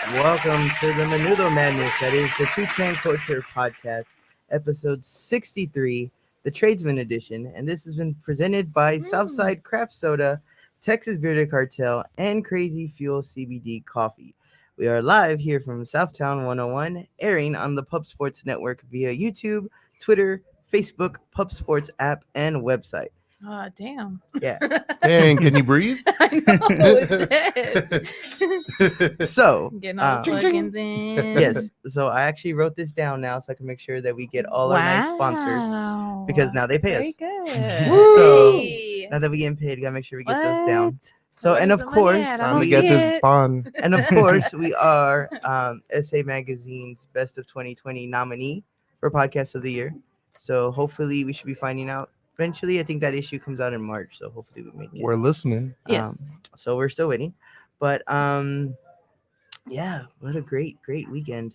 Welcome to the Menudo Madness. That is the 210 Culture Podcast, episode 63, the Tradesman Edition. And this has been presented by Southside Craft Soda, Texas Bearded Cartel, and Crazy Fuel CBD Coffee. We are live here from Southtown 101, airing on the Pub Sports Network via YouTube, Twitter, Facebook, Pub Sports app, and website. Oh, damn. Yeah. Dang, can you breathe? I know. Shit. So, Getting all the plugins in. yes. So I actually wrote this down now so I can make sure that we get all our nice sponsors because now they pay Very us. good. So, Hey. Now that we getting paid, we gotta make sure we get those What? down. So, Where's and of the money course, at? I Time don't to we get see this it. bond. and of course we are SA Magazine's Best of 2020 nominee for Podcast of the Year. So hopefully we should be finding out eventually. I think that issue comes out in March, so hopefully we make it. We're listening. Yes. So we're still waiting, but yeah, what a great weekend.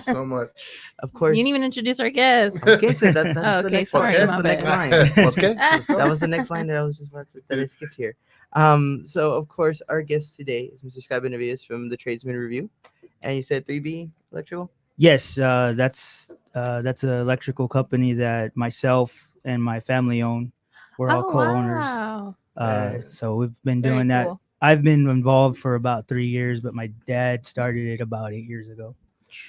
So much. Of course, You didn't even introduce our guest. I'm getting to that. That's Oh, the okay, next sorry, line. my That's the next bad. line. What's good? Let's go. That was the next line that I was just about to, that I skipped here. So of course our guest today is Mr. Scott Benavides from the Tradesman Review, and you said 3B Electrical. Yes, that's an electrical company that myself and my family own. We're all co-owners. Wow. So we've been Very doing that. cool. I've been involved for about 3 years, but my dad started it about 8 years ago.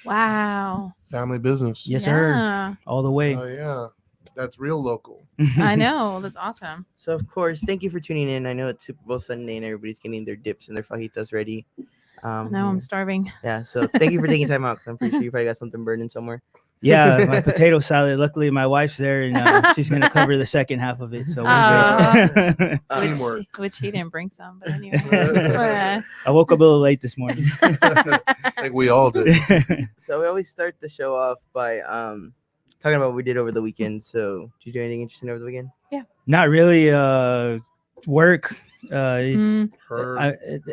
Wow. Family business. Yes, sir. Yeah. All the way. Oh yeah, that's real local. I know. That's awesome. So of course, thank you for tuning in. I know it's Super Bowl Sunday and everybody's getting their dips and their fajitas ready. Now I'm starving. Yeah, so thank you for taking time out because I'm pretty sure you probably got something burning somewhere. Yeah, my potato salad. Luckily, my wife's there, and she's gonna cover the second half of it. So we're good. Teamwork. Which he didn't bring some, but anyway. Uh, I woke up a little late this morning. I think we all did. So we always start the show off by talking about what we did over the weekend. So did you do anything interesting over the weekend? Not really. Work. mm,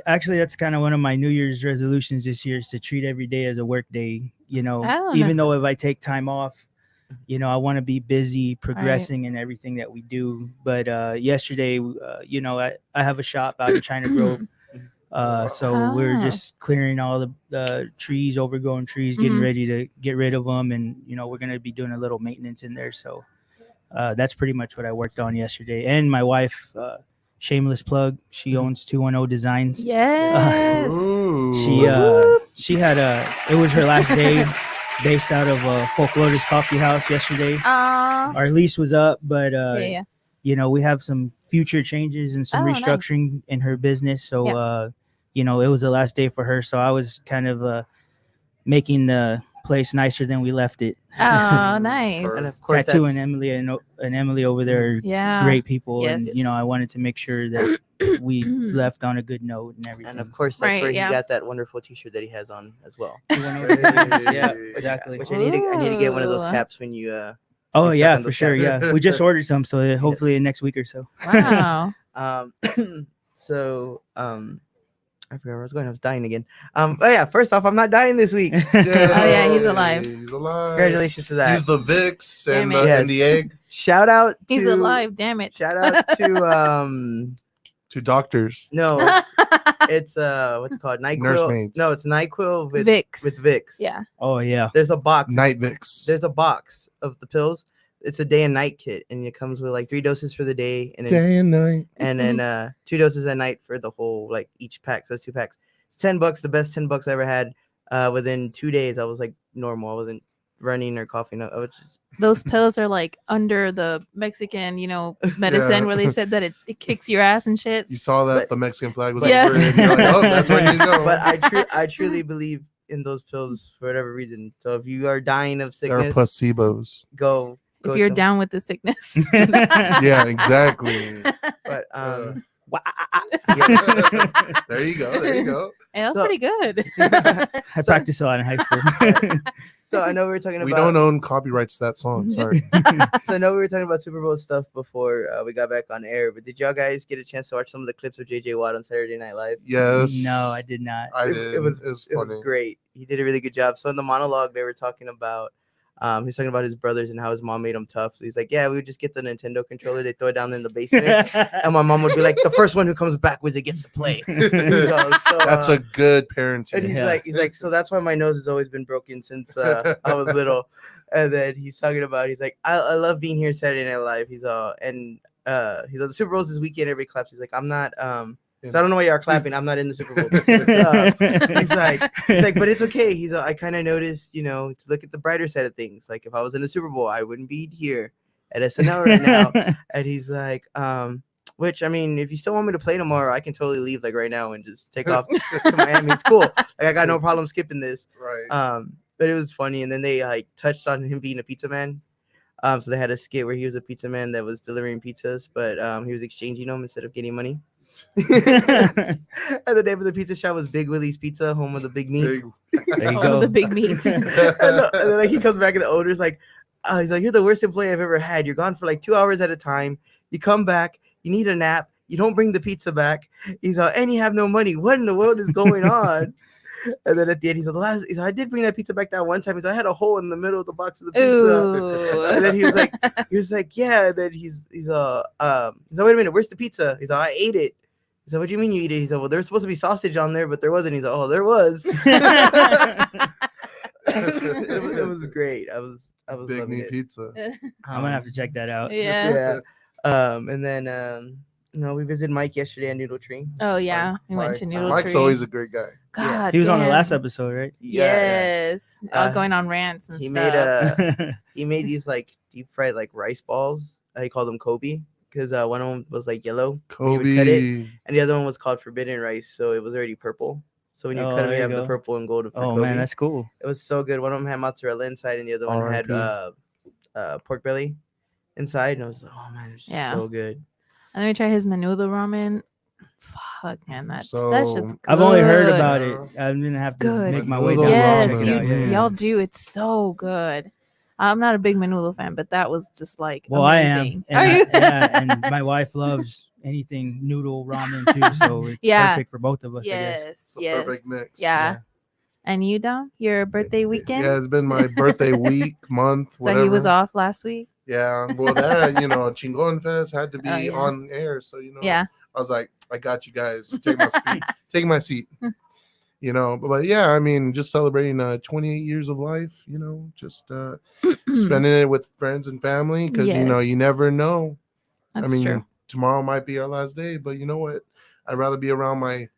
Actually, that's kind of one of my New Year's resolutions this year is to treat every day as a work day. You know, Oh, even though if I take time off, you know, I want to be busy progressing in everything that we do. But yesterday, you know, I have a shop out in China Grove. So we're Ah. just clearing all the trees, overgrown trees, getting Mhm. ready to get rid of them. And, you know, we're going to be doing a little maintenance in there. So that's pretty much what I worked on yesterday. And my wife, shameless plug, she owns 210 Designs. yes. Ooh. She had it was her last day based out of Folk Lotus Coffee House yesterday. Our lease was up, but yeah. you know, we have some future changes and some Oh, nice. restructuring in her business. So you know, it was the last day for her. So I was kind of making the place nicer than we left it. Oh, nice. And of course, Tattoo that's- and Emily over there are Yeah. great people, and Yes. you know, I wanted to make sure that we left on a good note and everything. And of course, that's Right, where yeah. he got that wonderful T-shirt that he has on as well. Yeah, exactly. Which I need to get one of those Ooh. caps when you. Oh You're stuck yeah, on for those sure. caps. Yeah, we just ordered some, so hopefully next week or so. Wow. So I forgot where I was going. I was dying again. Oh yeah. First off, I'm not dying this week. yeah, he's alive. He's alive. Congratulations to that. Use the Vicks Damn and it. and the egg Shout out to He's alive. Damn it. Shout out to to doctors. no, it's what's it called? NyQuil. Nursemaids. No, it's NyQuil with Vicks. Vicks. Yeah. Oh yeah. There's a box. Night Vicks. There's a box of the pills. It's a day and night kit, and it comes with like 3 doses for the day, and then, Day and night. and then 2 doses at night for the whole like each pack. So it's 2 packs. It's $10. The best $10 I ever had. Within 2 days, I was like normal. I wasn't running or coughing. I was just Those pills are like under the Mexican, medicine Yeah. where they said that it kicks your ass and shit. You saw that But- the Mexican flag was Yeah. over it. And you're like, oh, that's where you go. but I truly believe in those pills for whatever reason. So if you are dying of They're sickness, placebos. go If you're to- down with the sickness. Yeah, exactly. But There you go. There you go. Hey, that was So- pretty good. I practiced a lot in high school. so I know we were talking We about don't own copyrights to that song. Sorry. so I know we were talking about Super Bowl stuff before we got back on air. But did y'all guys get a chance to watch some of the clips of JJ Watt on Saturday Night Live? Yes. No, I did not. I It- did. it was- It was It was funny. great. He did a really good job. So in the monologue, they were talking about He's talking about his brothers and how his mom made him tough. So he's like, yeah, we would just get the Nintendo controller, they throw it down in the basement, and my mom would be like, the first one who comes back with it gets to play. That's a good parenting. And he's Yeah. like, so that's why my nose has always been broken since I was little. And then he's talking about, he's like, I love being here Saturday Night Live. He's the Super Bowl's this weekend. Everybody claps. He's like, I'm not. So I don't know why you are clapping. I'm not in the Super Bowl. He's like, but it's okay. I kind of noticed, to look at the brighter side of things. Like if I was in the Super Bowl, I wouldn't be here at SNL right now. And he's like, which I mean, if you still want me to play tomorrow, I can totally leave like right now and just take off to Miami. It's cool. Like I got no problem skipping this. Right. But it was funny. And then they like touched on him being a pizza man. So they had a skit where he was a pizza man that was delivering pizzas, but he was exchanging them instead of getting money. And the name of the pizza shop was Big Willie's Pizza, home of the big meat. There you Oh, go. the big meat. And then like he comes back and the owner's like, he's like, you're the worst employee I've ever had. You're gone for like 2 hours at a time. You come back, you need a nap. You don't bring the pizza back. He's like, and you have no money. What in the world is going on? And then at the end, he's like, I did bring that pizza back that one time. He's like, I had a hole in the middle of the box of the pizza. Ooh. And then he was like, yeah. And then he's like, wait a minute, where's the pizza? He's like, I ate it. He's like, what do you mean you eat it? He's like, well, there's supposed to be sausage on there, but there wasn't. He's like, oh, there was. It was great. I was Big loving meat it. pizza. I'm gonna have to check that out. Yeah. And then we visited Mike yesterday at Noodle Tree. Oh yeah, we went to Noodle Mike's Tree. always a great guy. God, He was on the damn. last episode, right? Yes, Uh, going on rants and He stuff. made these like deep fried like rice balls. He called them Kobe because one of them was like yellow, would cut Kobe. and the other one was called forbidden rice, so it was already purple. So when you Oh, cut them, there you you have the go. purple and gold for Oh Kobe. man, that's cool. It was so good. One of them had mozzarella inside, and the other one had pork belly inside. And I was like, oh man, it's Yeah. so good. And then we tried his menudo ramen. Fuck man, that's So, just good. I've only heard about Good. it. I didn't have to Good. make my way Menudo down. Yes, to check ramen. it out. Yeah. y'all do. It's so good. I'm not a big menudo fan, but that was just like Well, amazing. I am. Are you? Yeah, and my wife loves anything noodle ramen too, so it's Yeah. perfect for both of us. I guess. Yes, It's the yes. perfect mix. Yeah. And you, Dom? Your birthday weekend? Yeah, it's been my birthday week, month, So whatever. he was off last week? Yeah, well, that Chingon Fest had to be Oh, yeah. on air, so Yeah. I was like, I got you guys. You take my seat. Take my seat. But yeah, I mean, just celebrating 28 years of life. Just spending it with friends and family because Yes. you never know. That's I mean, true. tomorrow might be our last day, but you know what? I'd rather be around my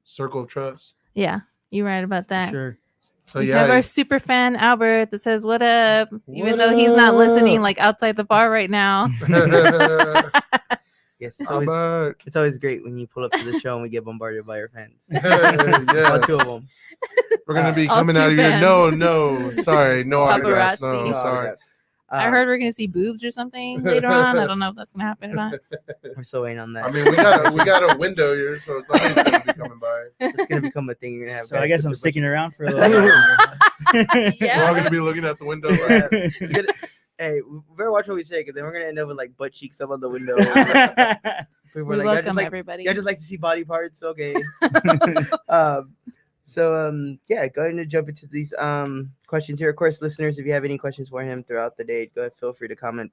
circle of trust. Yeah, you're right about that. Sure. So We have yeah, our super fan Albert that says what up, even What though he's not listening up? like outside the bar right now. Yes, Albert. it's always great when you pull up to the show and we get bombarded by our fans. All Yes. two of them. We're gonna be All coming two out of here. fans. No, sorry, no autographs. Paparazzi. No, sorry. I heard we're gonna see boobs or something later on. I don't know if that's gonna happen or not. we're still waiting on that. I mean, we got a window here, so somebody's gonna be coming by. It's gonna become a thing. You're gonna have. So I guys guess with I'm their sticking bushes. around for a little while. We're all gonna be looking at the window. Yeah. Like, It's gonna- hey, we better watch what we say because then we're gonna end up with like butt cheeks up on the window. People We are like, welcome everybody. I just like to see body parts. Okay. Yeah, go ahead and jump into these questions here. Of course, listeners, if you have any questions for him throughout the day, go ahead, feel free to comment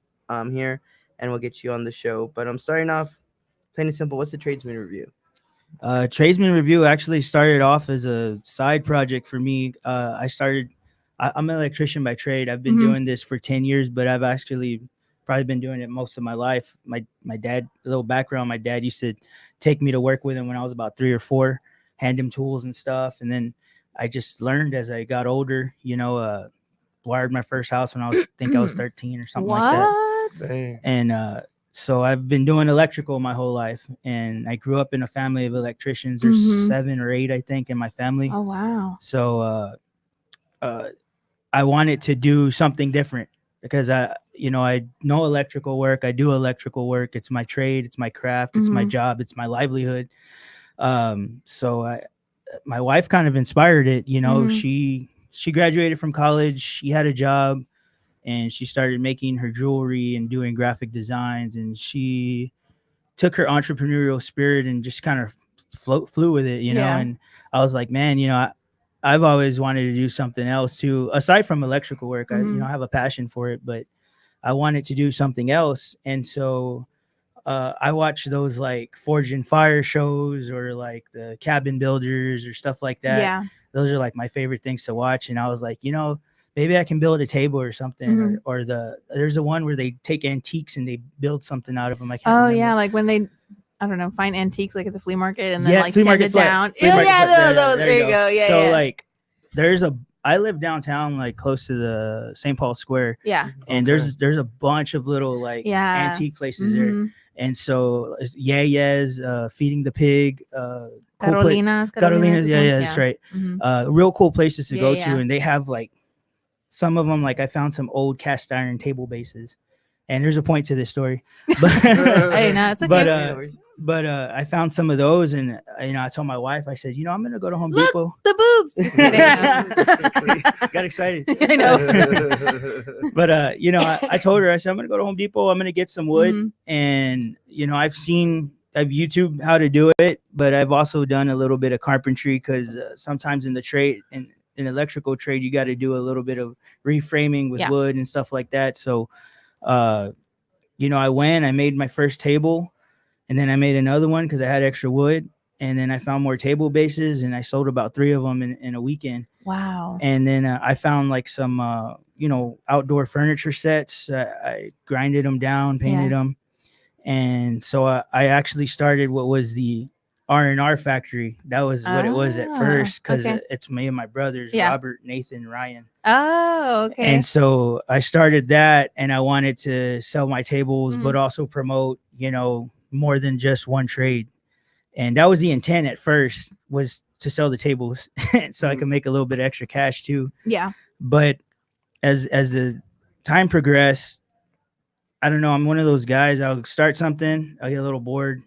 here, and we'll get you on the show. But I'm starting off plain and simple. What's the tradesman review? Tradesman Review actually started off as a side project for me. I'm an electrician by trade. I've been Mhm. doing this for 10 years, but I've actually probably been doing it most of my life. My dad, a little background, my dad used to take me to work with him when I was about 3 or 4, hand him tools and stuff. And then I just learned as I got older, wired my first house when I was 13 or something like that. What? dang. And so I've been doing electrical my whole life, and I grew up in a family of electricians. There's Mhm. 7 or 8, I think, in my family. Oh wow. So I wanted to do something different because I know electrical work. I do electrical work. It's my trade. It's my craft. It's my Mhm. job. It's my livelihood. So my wife kind of inspired it. Mhm. She graduated from college. She had a job, and she started making her jewelry and doing graphic designs. And she took her entrepreneurial spirit and just kind of flew with it, Yeah. And I was like, man, I've always wanted to do something else too, aside from electrical work. Mhm. I have a passion for it, but I wanted to do something else. And so I watch those like Forge and Fire shows or like the cabin builders or stuff like that. Yeah. Those are like my favorite things to watch. And I was like, maybe I can build a table or something. Mhm. Or there's a one where they take antiques and they build something out of them. I can't Oh remember. yeah, like when they, I don't know, find antiques like at the flea market and then Yeah, like flea send market it flip. down. Flea Oh market yeah, flip. there you go. Yeah, so yeah. like I live downtown, like close to the St. Paul Square. Yeah. And Okay. there's a bunch of little like Yeah. antique places there. Mhm. And so Feeding the Pig, Carolina's. Carolina's, is yeah, one. that's right. Mhm. Real cool places to go Yeah, to, yeah. and they have like some of them. Like I found some old cast iron table bases, and there's a point to this story, but Hey, no, it's okay. but I found some of those, and I told my wife, I said, I'm gonna go to Home Look, Depot. the boobs. Just kidding. Got excited. I know. But I told her, I said, I'm gonna go to Home Depot. I'm gonna get some wood, Mhm. and I've YouTube how to do it, but I've also done a little bit of carpentry because sometimes in the trade, in electrical trade, you got to do a little bit of reframing with Yeah. wood and stuff like that. So, I made my first table, and then I made another one because I had extra wood, and then I found more table bases, and I sold about 3 of them in a weekend. Wow. And then I found like some outdoor furniture sets. I grinded them down, painted them, and so I actually started what was the R&R factory. That was what it was at first, because okay. it's me and my brothers, Yeah. Robert, Nathan, Ryan. Oh, okay. And so I started that, and I wanted to sell my tables, but also promote more than just one trade. And that was the intent at first, was to sell the tables so I could make a little bit of extra cash too. Yeah. But as the time progressed, I don't know, I'm one of those guys, I'll start something, I'll get a little bored,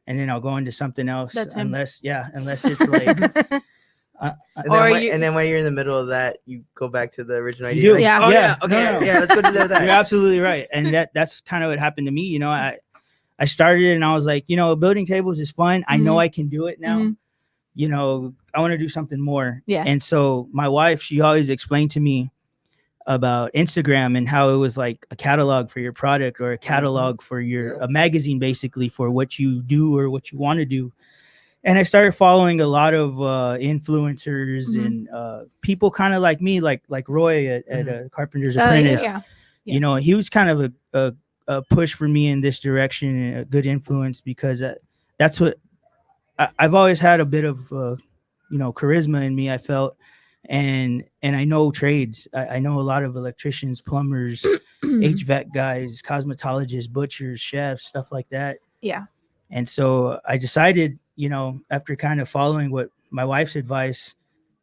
and then I'll go into something else. That's him. Unless it's like And then when you're in the middle of that, you go back to the original You idea. do. Like, Yeah. oh Yeah. yeah, okay, No, no. yeah, let's go do that. You're absolutely right. And that's kind of what happened to me. I started and I was like, building tables is fun. I know I can do it now. Mhm. I want to do something more. Yeah. And so my wife, she always explained to me about Instagram and how it was like a catalog for your product, or a catalog for a magazine, basically, for what you do or what you want to do. And I started following a lot of influencers and people kind of like me, like Roy at Carpenter's Apprentice. Yeah. He was kind of a push for me in this direction, and a good influence, because that's what I've always had, a bit of charisma in me, I felt. And I know trades. I know a lot of electricians, plumbers, HVAC guys, cosmetologists, butchers, chefs, stuff like that. Yeah. And so I decided, after kind of following what my wife's advice,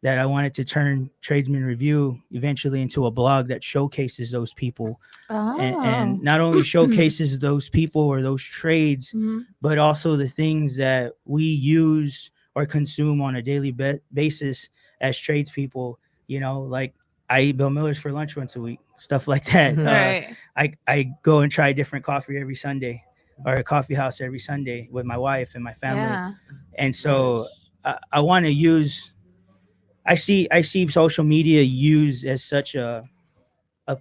that I wanted to turn Tradesman Review eventually into a blog that showcases those people, and not only showcases those people or those trades, but also the things that we use or consume on a daily basis as tradespeople. Like I eat Bill Miller's for lunch once a week, stuff like that. Right. I go and try different coffee every Sunday, or a coffee house every Sunday with my wife and my family. Yeah. And so I want to use, I see social media used as such a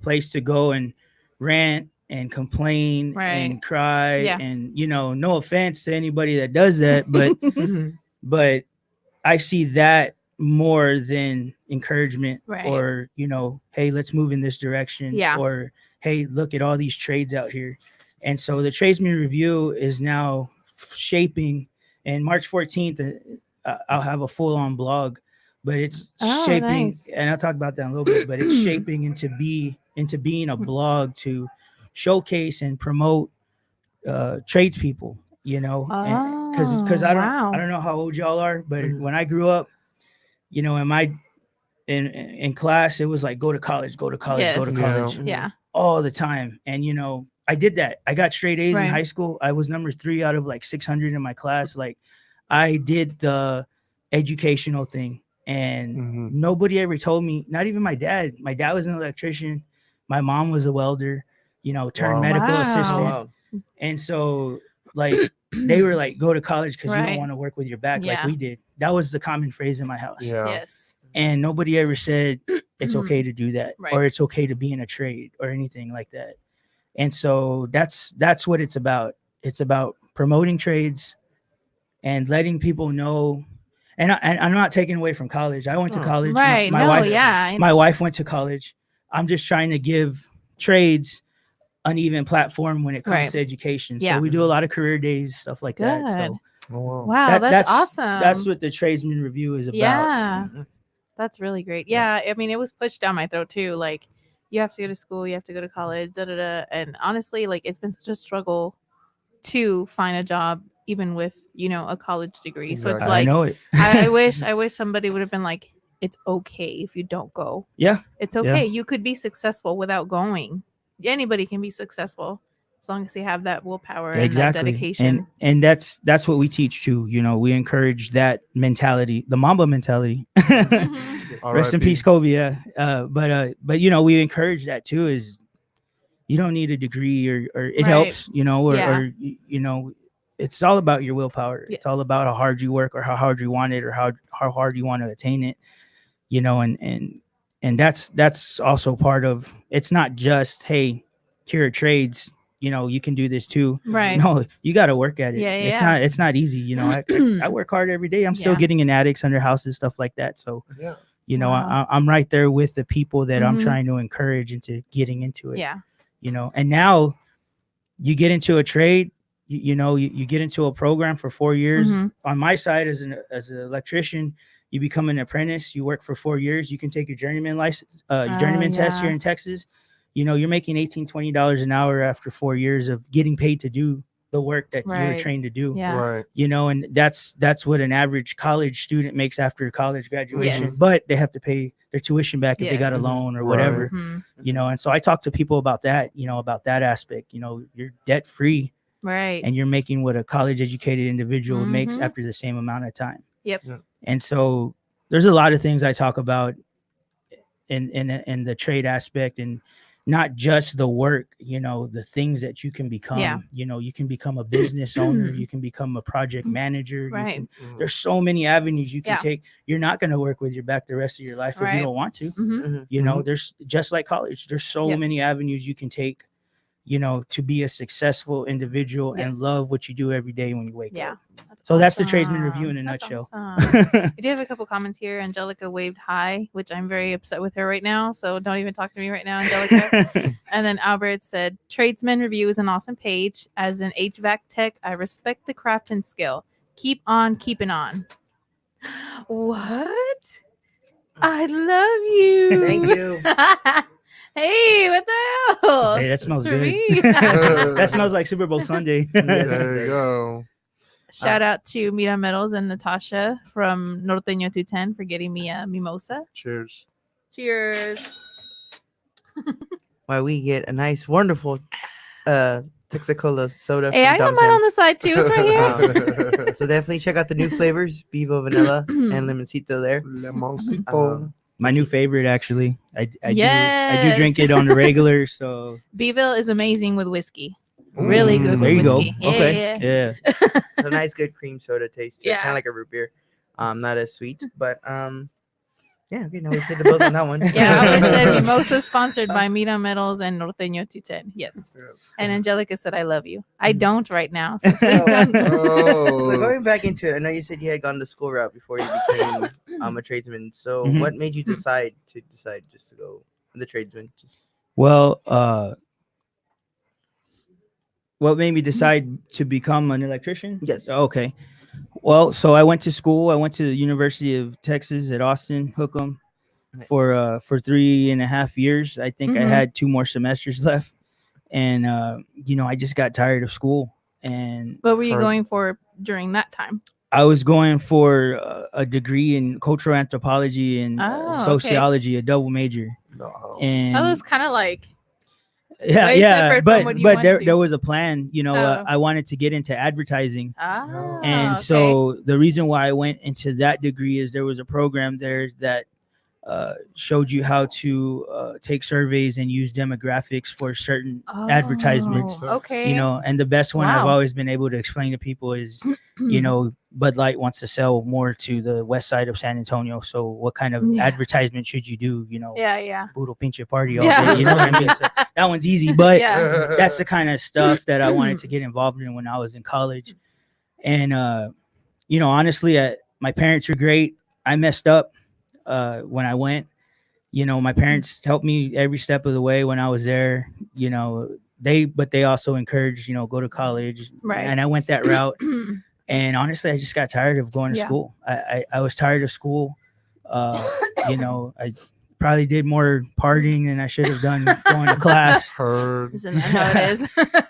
place to go and rant and complain and cry. Yeah. And, no offense to anybody that does that, but I see that more than encouragement, or, hey, let's move in this direction. Yeah. Or, hey, look at all these trades out here. And so the Tradesman Review is now shaping, and March 14th, I'll have a full-on blog, but it's shaping, nice. and I'll talk about that in a little bit, but it's shaping into being a blog to showcase and promote tradespeople, because I don't know how old y'all are, but when I grew up, in class, it was like, go to college, go to college, Yes. go to college Yeah. all the time. And, I did that. I got straight A's in Right. high school. I was number 3 out of like 600 in my class. Like, I did the educational thing, and nobody ever told me, not even my dad. My dad was an electrician. My mom was a welder, turned medical Wow. assistant. Wow. And so like they were like, go to college because you Right. don't want to work with your back like Yeah. we did. That was the common phrase in my house. Yeah. Yes. and nobody ever said it's okay to do that Right. or it's okay to be in a trade or anything like that. And so that's what it's about. It's about promoting trades and letting people know. And I'm not taking away from college. I went to Oh. college. Right. My no, wife, yeah. my wife went to college. I'm just trying to give trades an even platform when it comes Right. to education. Yeah. So we do a lot of career days, stuff like that. Good. So Oh, wow. Wow, that's awesome. That's what the tradesman review is about. Yeah. Mhm. That's really great. Yeah, I mean, it was pushed down my throat too. Like, you have to go to school, you have to go to college, da da da. And honestly, like, it's been such a struggle to find a job, even with a college degree. So it's Exactly. I like, know it. I wish somebody would have been like, it's okay if you don't go. Yeah. It's okay. You could be successful without going. Anybody can be successful as long as they have that willpower and that Exactly. dedication. And that's what we teach too. We encourage that mentality, the Mamba mentality. Mhm. Rest in RIP. peace, Kobe. Yeah. But we encourage that too. Is you don't need a degree or it Right. helps, Yeah. or it's all about your willpower. It's all Yes. about how hard you work or how hard you want it or how hard you want to attain it. And that's also part of. It's not just, hey, here are trades. You can do this too. Right. No, you got to work at it. Yeah, yeah. It's not easy. I work hard every day. I'm still Yeah. getting in attics, under houses, stuff like that. So, Yeah. Wow. I'm right there with the people that I'm Mhm. trying to encourage into getting into it. Yeah. And now you get into a trade, you get into a program for 4 years. Mhm. On my side, as an electrician, you become an apprentice. You work for 4 years. You can take your journeyman license, your journeyman test here yeah. in Texas. You're making $18-20 an hour after 4 years of getting paid to do the work that you were Right. trained to do. Yeah. Right. And that's what an average college student makes after college graduation. Yes. But they have to pay their tuition back if they got a Yes. loan or Right. whatever. Mhm. And so I talk to people about that, about that aspect. You're debt free Right. and you're making what a college educated individual makes Mhm. after the same amount of time. Yep. Yeah. And so there's a lot of things I talk about in the trade aspect, and not just the work, the things that you can become. Yeah. You can become a business owner, you can become a project manager. Right. There's so many avenues you can Yeah. take. You're not going to work with your back the rest of your life if Right. you don't want to. Mhm. Mhm. There's just like college, there's so Yep. many avenues you can take, to be a successful individual and Yes. love what you do every day when you wake Yeah. up. So that's the tradesman awesome. review in a That's nutshell. awesome. We do have a couple comments here. Angelica waved hi, which I'm very upset with her right now. So don't even talk to me right now, Angelica. And then Albert said, Tradesman Review is an awesome page. As an HVAC tech, I respect the craft and skill. Keep on keeping on. What? I love you. Thank you. Hey, what the hell? Hey, that smells For good. me. That smells like Super Bowl Sunday. Yes. There you go. Shout out to Mira Metals and Natasha from Norteño 210 for getting me a mimosa. Cheers. Cheers. Why we get a nice, wonderful Texacola soda. Hey, from I got Dom's mine End. on the side too. It's right here. So definitely check out the new flavors: Bevo Vanilla and Limoncito. There. Lemoncito. My new favorite, actually. I do Yes. drink it on the regular. So Beeville is amazing with whiskey. Really good there with you whiskey. go. Yeah, Okay. yeah. Yeah. It's a nice, good cream soda taste. Yeah. Kind Yeah. of like a root beer. Not as sweet, but yeah. Okay, now we paid the bills on that one. Yeah, Albert said Mimosa sponsored by Mira Metals and Norteño 210. Yes. Yes. And Angelica said, I love you. I don't right now. So please don't. Oh. So going back into it, I know you said you had gone the school route before you became a tradesman. So Mhm. what made you decide just to go the tradesman? Just Well, what made me decide to become an electrician? Yes. Okay. Well, so I went to school. I went to the University of Texas at Austin, Hookham, Nice. for 3.5 years. I think I Mhm. had 2 more semesters left, and I just got tired of school, and What were you Or- going for during that time? I was going for a degree in cultural anthropology and Oh, okay. sociology, a double major. No. And That was kind of like, yeah, way yeah, separate from but what you but wanted there to. there was a plan. Oh. I wanted to get into advertising, ah, and okay. so the reason why I went into that degree is there was a program there that showed you how to take surveys and use demographics for certain advertisements. Oh, okay. You know, and the best one I've Wow. always been able to explain to people is, you know, Bud Light wants to sell more to the west side of San Antonio. So what kind of Yeah. advertisement should you do? You know, Yeah. Boodle pinche party all Yeah. day. You know what I mean? So that one's easy, but Yeah. that's the kind of stuff that I wanted to get involved in when I was in college. And you know, honestly, my parents were great. I messed up when I went. You know, my parents helped me every step of the way when I was there. You know, but they also encouraged, you know, go to college. Right. And I went that route. And honestly, I just got tired of going to Yeah. school. I was tired of school. You know, I probably did more partying than I should have done going to class. Heard. Isn't that how it is?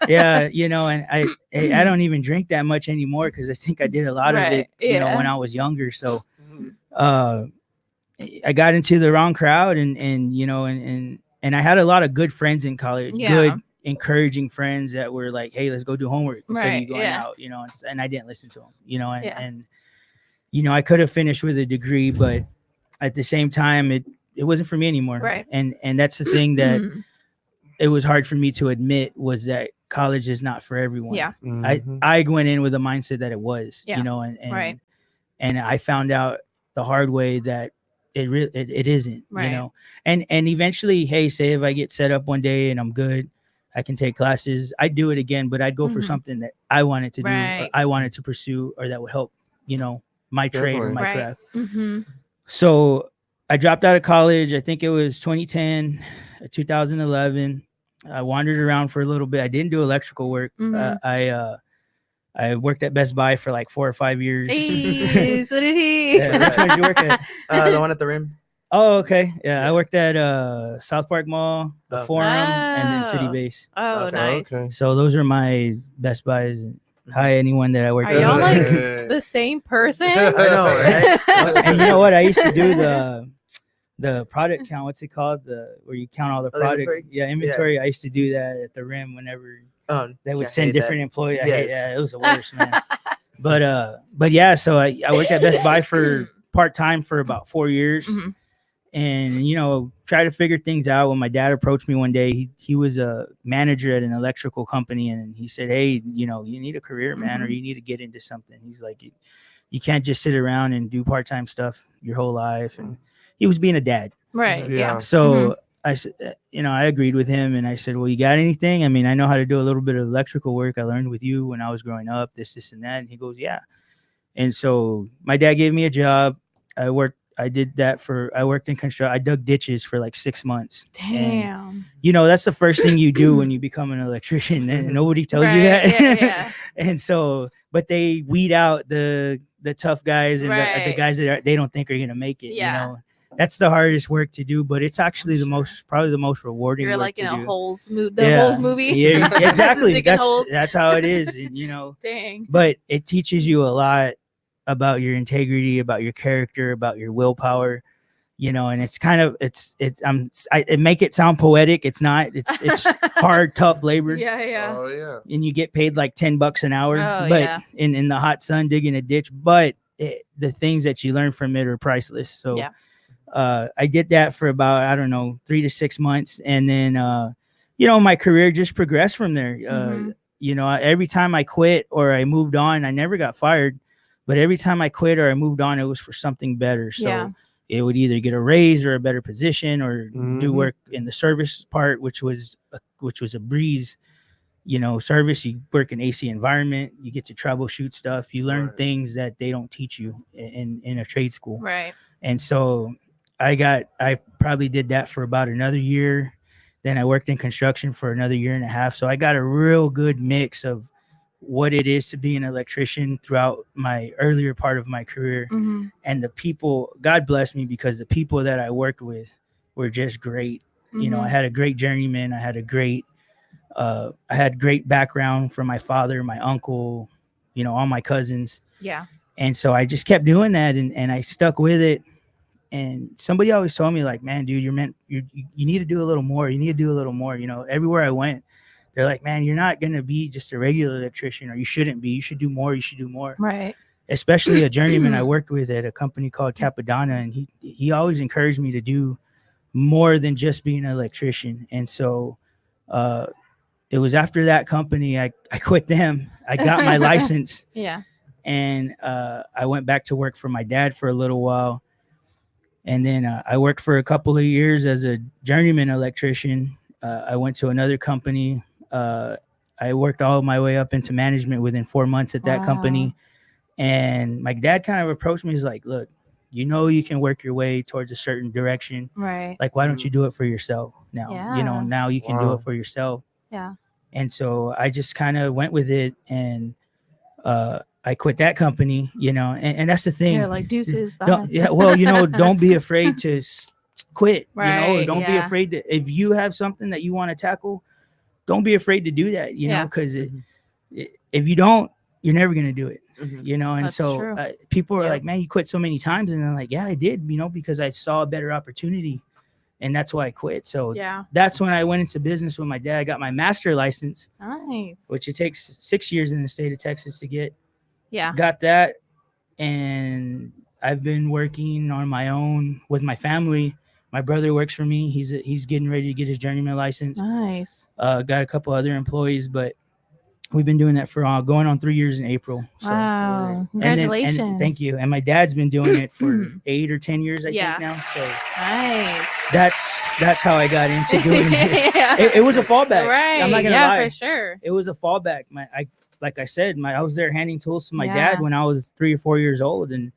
Yeah, you know, and I don't even drink that much anymore because I think I did a lot of it, Right, you know, yeah. when I was younger. So I got into the wrong crowd, and you know, and I had a lot of good friends in college, Yeah. good encouraging friends that were like, hey, let's go do homework instead of Right, you going yeah. out, you know, and I didn't listen to them, you know, Yeah. and you know, I could have finished with a degree, but at the same time, it wasn't for me anymore. Right. And that's the thing that it was hard for me to admit, was that college is not for everyone. Yeah. Mhm. I went in with a mindset that it was, Yeah. you know, and Right. and I found out the hard way that it isn't, Right. you know, and eventually, hey, say if I get set up one day and I'm good, I can take classes. I'd do it again, but I'd go for Mhm. something that I wanted to do, or Right. I wanted to pursue, or that would help, you know, my trade or Definitely. my Right. craft. Mm-hmm. So I dropped out of college. I think it was 2010, 2011. I wandered around for a little bit. I didn't do electrical work. Mhm. I worked at Best Buy for like 4 or 5 years. Hey, so did he. Yeah, which one did you work at? The one at the rim. Oh, okay. Yeah, Yeah. I worked at South Park Mall, the Okay. Forum, and then City Oh. Base. Oh, Okay. nice. Okay. So those are my Best Buys. Hi, anyone that I worked Are with. y'all like Yeah. the same person? I know, right? And you know what? I used to do the product count. What's it called? Where you count all the Oh, the product. inventory? Yeah, inventory. I used to do that at the rim whenever they would I send hate that. different employees. I Yes. hate, yeah, it was the worst, man. But yeah, so I worked at Best Buy for part-time for about 4 years. Mhm. And you know, try to figure things out. When my dad approached me one day, he was a manager at an electrical company, and he said, hey, you know, you need a career, man, or you need to get into something. He's like, you can't just sit around and do part-time stuff your whole life. And he was being a dad. Right. Yeah. Yeah. So I said, you know, I agreed with him, and I said, well, you got anything? I mean, I know how to do a little bit of electrical work. I learned with you when I was growing up, this and that. And he goes, yeah. And so my dad gave me a job. I worked in construction. I dug ditches for like 6 months. And, Damn. you know, that's the first thing you do when you become an electrician, and nobody tells you Right, that. yeah. And so, but they weed out the tough guys and the Right. guys that they don't think are going to make it, Yeah. you know. That's the hardest work to do, but it's actually probably the most rewarding. You're work like to in a do. Holes movie. Yeah. Holes movie. Yeah, Just exactly. digging holes. That's how it is, and, you know. Dang. But it teaches you a lot about your integrity, about your character, about your willpower, you know. And it's kind of it make it sound poetic. It's not. It's hard, tough labor. Yeah. Yeah. Oh yeah. And you get paid like $10 an hour, Oh, but yeah. in the hot sun digging a ditch. But the things that you learn from it are priceless. So Yeah. I did that for about, I don't know, 3 to 6 months, and then you know, my career just progressed from there. Mhm. You know, every time I quit or I moved on, I never got fired, but every time I quit or I moved on, it was for something better. So Yeah. it would either get a raise or a better position, or do Mhm. work in the service part, which was a breeze. You know, service, you work in AC environment, you get to troubleshoot stuff, you learn Right. things that they don't teach you in a trade school. Right. And so I probably did that for about another year. Then I worked in construction for another year and a half. So I got a real good mix of what it is to be an electrician throughout my earlier part of my career. Hmm. And the people, God bless me, because the people that I worked with were just great. You know, I had a great journeyman. I had great background from my father, my uncle, you know, all my cousins. Yeah. And so I just kept doing that, and I stuck with it. And somebody always told me, like, man, dude, you need to do a little more. You need to do a little more. You know, everywhere I went, they're like, man, you're not going to be just a regular electrician, or you shouldn't be. You should do more. You should do more. Right. especially a journeyman I worked with at a company called Capadonna, and he always encouraged me to do more than just being an electrician. And so it was after that company I quit them. I got my license, Yeah. and I went back to work for my dad for a little while. And then I worked for a couple of years as a journeyman electrician. I went to another company. I worked all my way up into management within 4 months at that company. And my dad kind of approached me. He's like, look, you know, you can work your way towards a certain direction. Right. Like, why don't you do it for yourself now? You know, Yeah. now you can do it for yourself. Yeah. And so I just kind of went with it, and I quit that company, you know, and that's the thing. You're like, deuces. Bye. Well, you know, don't be afraid to quit. You know, Right, don't be yeah. afraid to, if you have something that you want to tackle, don't be afraid to do that, you know, Yeah. because if you don't, you're never going to do it, Mhm. you know. And That's so true. people are Yeah. like, man, you quit so many times. And I'm like, yeah, I did, you know, because I saw a better opportunity, and that's why I quit. So Yeah. that's when I went into business with my dad. I got my master license, Nice. which it takes 6 years in the state of Texas to get. Yeah. Got that, and I've been working on my own with my family. My brother works for me. He's getting ready to get his journeyman license. Nice. Got a couple other employees, but we've been doing that for going on 3 years in April. So, Wow. and Congratulations. and thank you. And my dad's been doing it for 8 or 10 years, I Yeah. think now. So Nice. that's how I got into doing it. Yeah. It was a fallback. Right. I'm not gonna yeah, lie. for sure. It was a fallback. Like I said, I was there handing tools to my Yeah. dad when I was 3 or 4 years old, and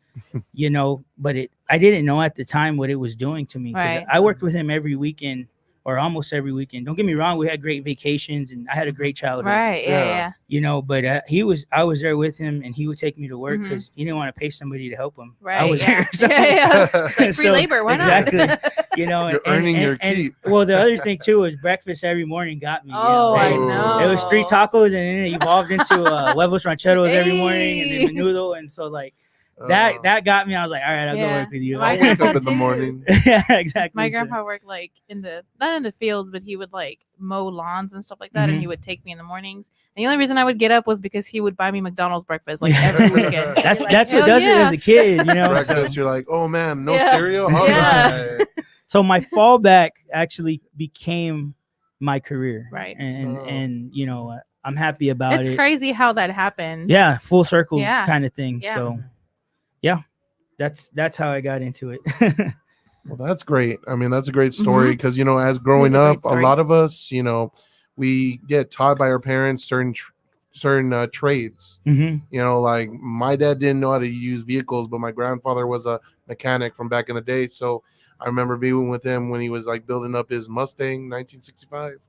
you know, but I didn't know at the time what it was doing to me. 'Cause Right. I worked with him every weekend, or almost every weekend. Don't get me wrong, we had great vacations, and I had a great childhood. Right. Yeah. Yeah. You know, but I was there with him, and he would take me to work Mhm. because he didn't want to pay somebody to help him. Right. I was yeah. there, so, yeah. It's like free so, labor. Why exactly. not? You know, You're earning your and, keep. well, the other thing too was breakfast every morning got me. you Oh, know, I and know. It was 3 tacos, and then it evolved into huevos rancheros every morning, and Hey. then menudo, and so like that got me. I was like, all right, I'll go Yeah. work with you. My I wake up grandpa in the too. morning. Yeah, exactly. My so- grandpa worked like not in the fields, but he would like mow lawns and stuff like that, and he would take me in the mornings. And the only reason I would get up was because he would buy me McDonald's breakfast like every weekend. That's Like, that's what hell does it yeah. as a kid, you know. Breakfast, you're like, oh man, no Yeah. cereal. All Yeah. right. So my fallback actually became my career, Right. And Oh. and you know, I'm happy about It's it. crazy how that happened. Yeah, full circle Yeah. kind of thing. Yeah. So yeah, that's how I got into it. Well, that's great. I mean, that's a great story because, you know, as growing a great up, a story. lot of us, you know, we get taught by our parents certain trades. hmm You know, like my dad didn't know how to use vehicles, but my grandfather was a mechanic from back in the day. So I remember being with him when he was like building up his Mustang 1965,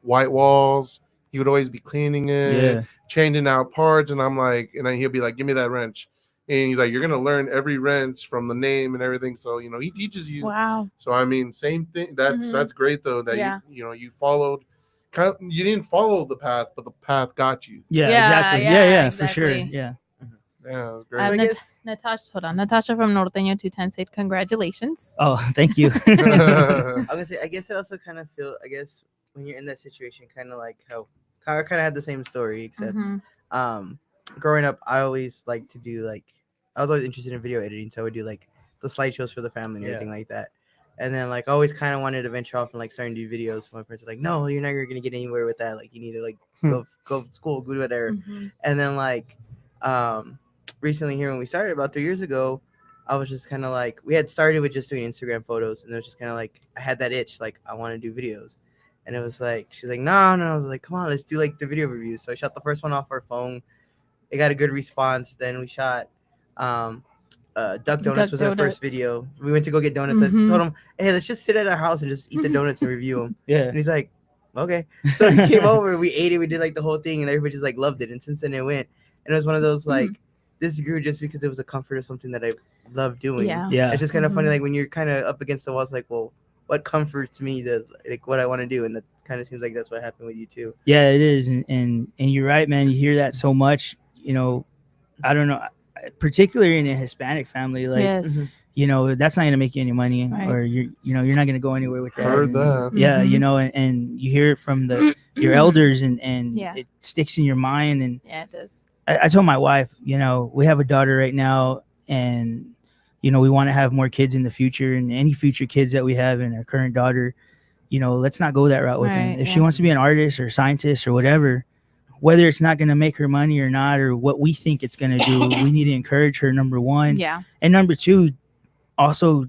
white walls. He would always be cleaning it, Yeah. changing out parts. And I'm like, and then he'll be like, give me that wrench. And he's like, you're going to learn every wrench from the name and everything. So, you know, he teaches you. Wow. So, I mean, same thing. Mhm. That's great though, that Yeah. you followed you didn't follow the path, but the path got you. Yeah, Yeah, exactly. yeah, Yeah, for sure. exactly. Yeah. Yeah, it was great. I guess- Natasha, hold on. Natasha from Norteño 210 said, congratulations. Oh, thank you. I was gonna say, I guess it also kind of feel, I guess when you're in that situation, kind of like how Kara kind of had the same story, except Mhm. growing up, I always like to do like, I was always interested in video editing, so I would do like the slideshows for the family and Yeah. everything like that. And then like I always kind of wanted to venture off and like starting to do videos. My parents were like, no, you're never gonna get anywhere with that. Like you need to like go to school, go do whatever. Mhm. And then like recently here when we started about 3 years ago, I was just kind of like, we had started with just doing Instagram photos, and it was just kind of like I had that itch, like I want to do videos. And it was like, she's like, no. I was like, come on, let's do like the video reviews. So I shot the first one off our phone. It got a good response. Then we shot Duck Donuts was our Donuts. first video. We went to go get donuts. Mhm. I told him, hey, let's just sit at our house and just eat the donuts and review them. Yeah. And he's like, okay. So he came over, we ate it, we did like the whole thing, and everybody just like loved it. And since then it went. And it was one of those like, this grew just because it was a comfort of something that I love doing. Yeah. Yeah. It's just kind of funny, Mhm. like when you're kind of up against the wall, it's like, well, what comforts me to like what I want to do, and that kind of seems like that's what happened with you too. Yeah, it is. And you're right, man. You hear that so much, you know, I don't know, particularly in a Hispanic family, like, Yes. you know, that's not going to make you any money, Right. or you're not going to go anywhere with that. Heard And- that. Yeah. You Mhm. know, and you hear it from your elders, and Yeah. it sticks in your mind. And Yeah, it does. I told my wife, you know, we have a daughter right now, and you know, we want to have more kids in the future, and any future kids that we have, and our current daughter, you know, let's not go that route with them. Right, If she yeah. wants to be an artist or scientist or whatever, whether it's not going to make her money or not, or what we think it's going to do, we need to encourage her, number one. Yeah. And number two, also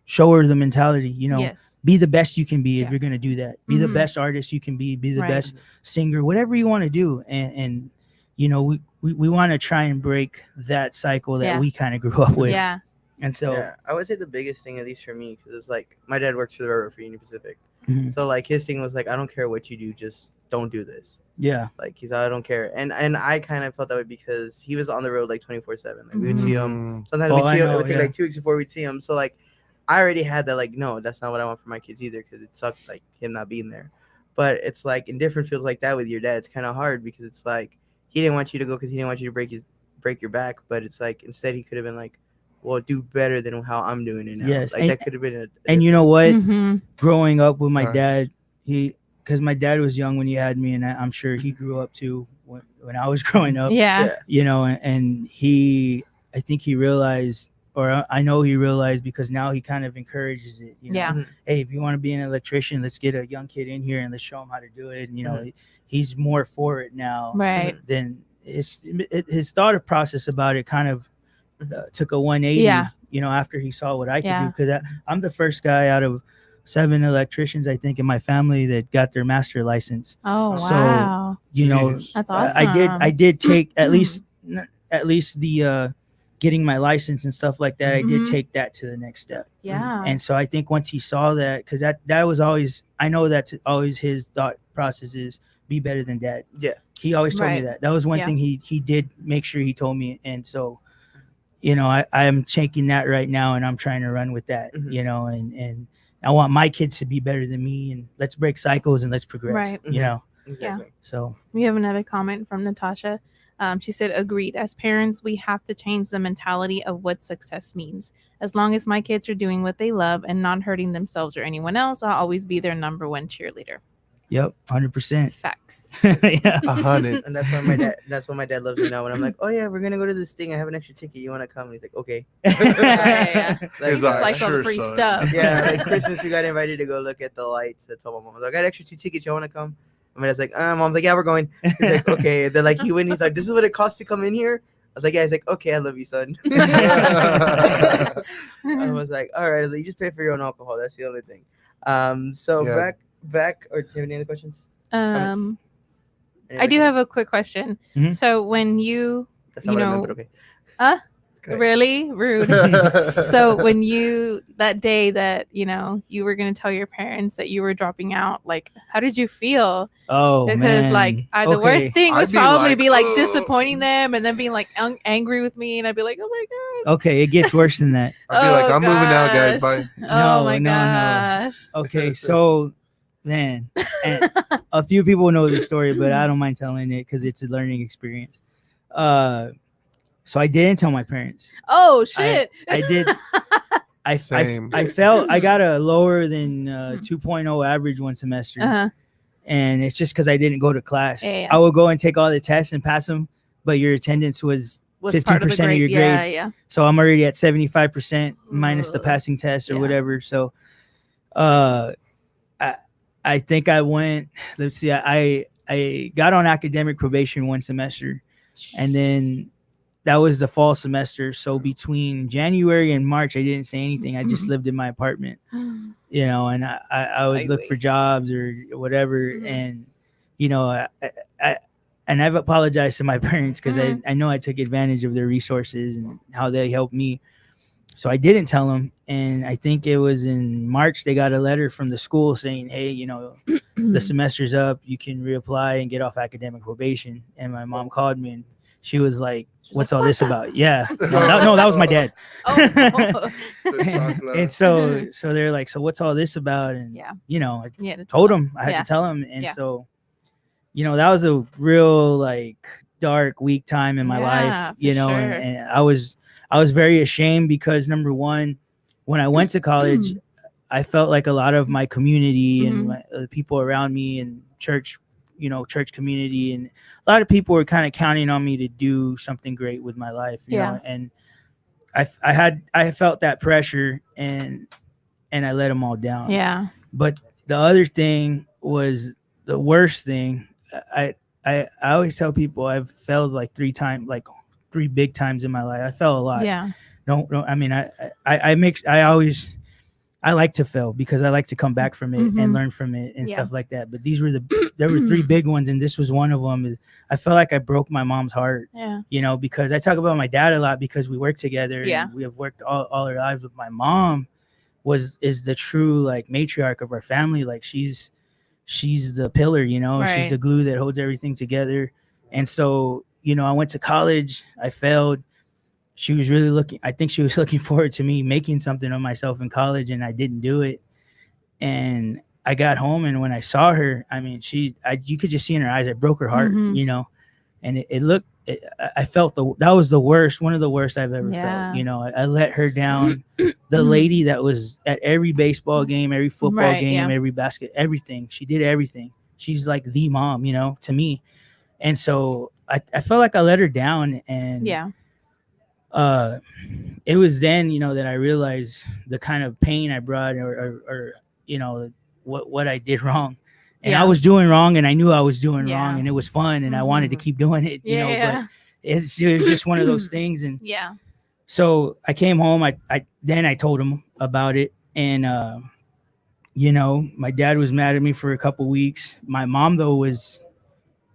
show her the mentality, you know, Yes. be the best you can be if Yeah. you're going to do that. Be the Mhm. best artist you can be the Right. best singer, whatever you want to do. And you know, we want to try and break that cycle that Yeah. we kind of grew up with. Yeah. And so, Yeah, I would say the biggest thing, at least for me, because it's like my dad works for the railroad for Union Pacific. mhm, So like his thing was like, I don't care what you do, just don't do this. yeah, Like he's I don't care, and I kind of felt that way because he was on the road like 24/7. Like we would see him. Sometimes Oh, we'd I see him. It know, would take yeah. like 2 weeks before we'd see him. So like, I already had that like, no, that's not what I want for my kids either, because it sucked like him not being there. But it's like in different fields like that with your dad, it's kind of hard because it's like he didn't want you to go because he didn't want you to break your back. But it's like instead he could have been like, well, do better than how I'm doing it now. Yes, Like and- that could have been a and you know what? Mm-hmm. Growing up with my Nice. dad, because my dad was young when he had me, and I'm sure he grew up too when I was growing up. Yeah. Yeah. You know, and he, I think he realized, or I know he realized, because now he kind of encourages it. You know? Yeah. Mhm. Hey, if you want to be an electrician, let's get a young kid in here and let's show him how to do it. And, you know, Mhm. he's more for it now Right. than his thought process about it kind of took a 180. Yeah. You know, after he saw what I could Yeah. do, because I'm the first guy out of 7 electricians, I think, in my family that got their master license. Oh So, wow. You know, Jeez. That's I did take at least the getting my license and stuff like that. I did Mhm. take that to the next step. Yeah. And so I think once he saw that, because that was always, I know that's always his thought process is be better than dad. Yeah. He always told me Right. that. That was one Yeah. thing he did make sure he told me. And so, you know, I am taking that right now, and I'm trying to run with that, Mhm. you know, and I want my kids to be better than me, and let's break cycles and let's progress, Right. you Mhm. know? Exactly. So, We have another comment from Natasha. She said, agreed. As parents, we have to change the mentality of what success means. As long as my kids are doing what they love and not hurting themselves or anyone else, I'll always be their number one cheerleader. yep, 100%. Facts. Yeah. 100. And that's why my dad. That's why my dad loves me now. When I'm like, oh yeah, we're gonna go to this thing. I have an extra ticket. You want to come? And he's like, okay. Yeah. Like, He's Just like, likes all the "Sure, free son." stuff. yeah, like Christmas, we got invited to go look at the lights. I told my mom, I was like, I got extra 2 tickets. You want to come? And my dad's like, mom's like, yeah, we're going. He's like, okay. Then like he went. He's like, this is what it costs to come in here. I was like, yeah. He's like, okay, I love you, son. I was like, all right. I was like, you just pay for your own alcohol. That's the only thing. So Yeah. back. Or do you have any other questions? Um, Any I other do have comments? a quick question. Mhm. So when you That's not you what I meant, know- but okay. Go ahead. really rude. So when you that day that you were gonna tell your parents that you were dropping out, like how did you feel? Oh, Because man. like the Okay. worst thing was I'd be probably like, be like "Ugh." disappointing them and then being like angry with me, and I'd be like, oh my god. Okay, it gets worse than that. I'd be like, Oh, I'm moving out, guys. gosh. Bye. Oh No, my no, no. gosh. Okay, so man, and a few people know the story, but I don't mind telling it because it's a learning experience. So I didn't tell my parents. Oh shit. I did. Same. I felt I got a lower than 2.0 average one semester, Uh-huh. and it's just because I didn't go to class. Yeah. I would go and take all the tests and pass them, but your attendance was Was part of the 15% of grade. your Yeah, grade. yeah. so I'm already at 75% minus the Ugh. passing test or Yeah. whatever. So, I think I went. Let's see. I got on academic probation one semester, and then that was the fall semester. So between January and March, I didn't say anything. I just lived in my apartment, and I would look for Lightweight. jobs or whatever, Mhm. and and I've apologized to my parents because Mhm. I know I took advantage of their resources and how they helped me. So I didn't tell them, and I think it was in March they got a letter from the school saying, "Hey, the semester's up. You can reapply and get off academic probation." And my mom called me, and she was like, She was "What's like, all "What this the-" about?" Yeah, no, that was my dad. Oh. The chocolate. And so they're like, "So what's all this about?" And Yeah. I Yeah. told him I had Yeah. to tell him, and Yeah. so that was a real like dark weak time in my Yeah, life, for sure. and I was very ashamed because number one, when I went to college, I felt like a lot of my community and Mhm. the people around me and church church community, and a lot of people were kind of counting on me to do something great with my life, you know, and I felt that pressure, and I let them all down. Yeah. But the other thing was the worst thing. I always tell people I've failed like 3 big times in my life. I fell a lot. Yeah. I mean, I like to fail because I like to come back from it and learn from it and stuff like that. But there were 3 big ones, and this was one of them. I felt like I broke my mom's heart. Yeah. Because I talk about my dad a lot because we work together. Yeah. And we have worked all our lives. But my mom is the true like matriarch of our family. Like she's the pillar, Right. she's the glue that holds everything together. And so, I went to college, I failed. She was I think she was looking forward to me making something of myself in college, and I didn't do it. And I got home, and when I saw her, I mean, you could just see in her eyes, I broke her heart, and I felt that was the worst, one of the worst I've ever felt. I let her down. The lady that was at every baseball game, every football game, every basket, everything. She did everything. She's like the mom, to me. And so I felt like I let her down. And it was then, that I realized the kind of pain I brought or what I did wrong. And I was doing wrong, and I knew I was doing wrong, and it was fun, and I wanted to keep doing it, but it was just one of those things. And so I came home, I told him about it, and my dad was mad at me for a couple weeks. My mom though was,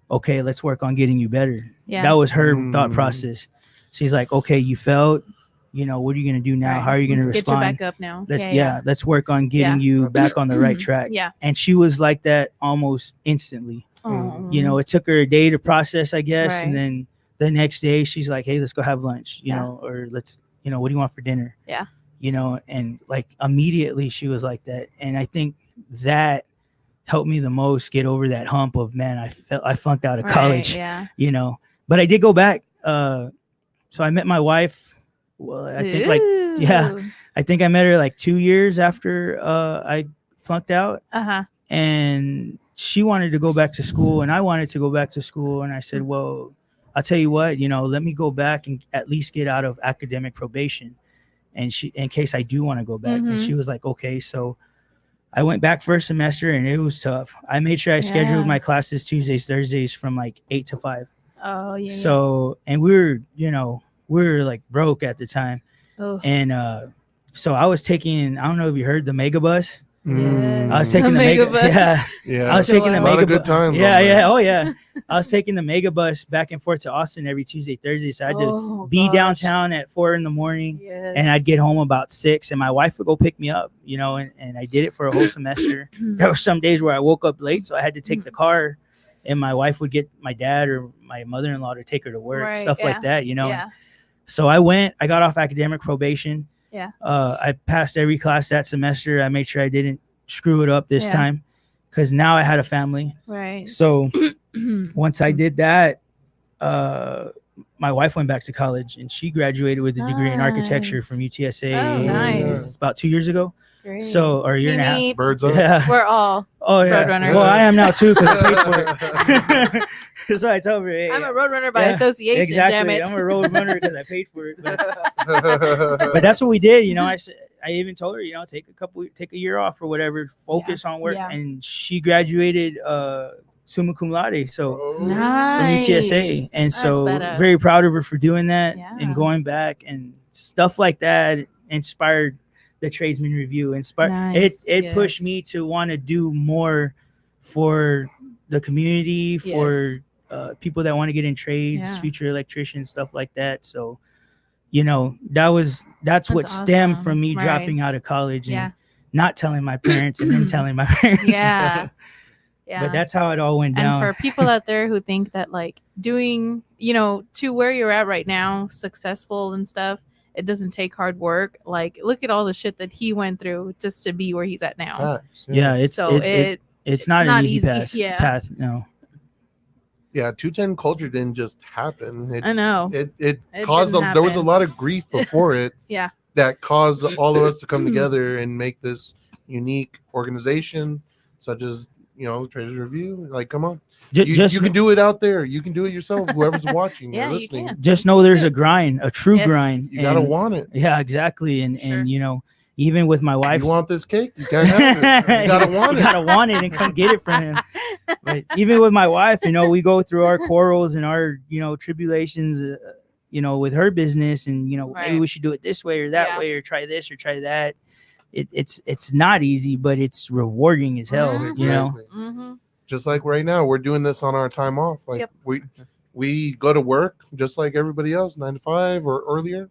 okay, let's work on getting you better. That was her thought process. She's like, okay, you failed, what are you going to do now? Right. How are you going to respond? Get you back up now. Let's work on getting you back on the right track. And she was like that almost instantly. It took her a day to process, I guess. Right. And then the next day she's like, hey, let's go have lunch, or let's, what do you want for dinner? Yeah. And like immediately she was like that. And I think that helped me the most get over that hump of, man, I flunked out of college, but I did go back. So I met my wife. Well, I think I think I met her like 2 years after I flunked out. And she wanted to go back to school, and I wanted to go back to school. And I said, well, I'll tell you what, let me go back and at least get out of academic probation, and in case I do want to go back. And she was like, okay. So I went back first semester, and it was tough. I made sure I scheduled my classes Tuesdays, Thursdays from like 8 to 5. Oh yeah. So, and we were like broke at the time. And so I was taking, I don't know if you heard the mega bus. I was taking the mega bus. I was taking the mega bus. Oh yeah. I was taking the mega bus back and forth to Austin every Tuesday, Thursday. So I had to be downtown at 4 a.m. and I'd get home about 6, and my wife would go pick me up, and I did it for a whole semester. There were some days where I woke up late, so I had to take the car, and my wife would get my dad or my mother-in-law to take her to work, stuff like that, So I got off academic probation. I passed every class that semester. I made sure I didn't screw it up this time, because now I had a family. Right. So once I did that, my wife went back to college, and she graduated with a degree in architecture from UTSA about 2 years ago. Great. So, or a year and a half. Birds up. Yeah. We're all roadrunners. Well, I am now too, because I paid for it. So I told her, hey, I'm a roadrunner by association. Exactly. Damn it. I'm a roadrunner because I paid for it. But that's what we did. I said, I even told her, take a year off or whatever, focus on work. And she graduated summa cum laude, so from UTSA, and so very proud of her for doing that and going back, and stuff like that inspired the Tradesman Review. It pushed me to want to do more for the community, for people that want to get in trades, future electricians, stuff like that. So that's what stemmed from me dropping out of college and not telling my parents and then telling my parents. But that's how it all went down. And for people out there who think that like doing, to where you're at right now, successful and stuff, it doesn't take hard work. Like, look at all the shit that he went through just to be where he's at now. It's not an easy path. No. Yeah, 210 culture didn't just happen. I know. It caused there was a lot of grief before it. That caused all of us to come together and make this unique organization, such as Traders Review. Like, come on, Just you can do it out there. You can do it yourself. Whoever's watching Yeah, or you listening, can. just know there's a grind, a true Yes. grind. you gotta and- want it. Yeah, exactly. And Sure. even with my wife, You want this cake? You can't have it. You gotta want you it. gotta want it and come get it from him. But even with my wife, we go through our quarrels and our tribulations, with her business, and maybe Right. we should do it this way or that Yeah. way, or try this or try that. It's not easy, but it's rewarding as hell. Mhm. Exactly. Mm-hmm. Just like right now, we're doing this on our time off. Like Yep. we go to work just like everybody else, 9 to 5 or earlier.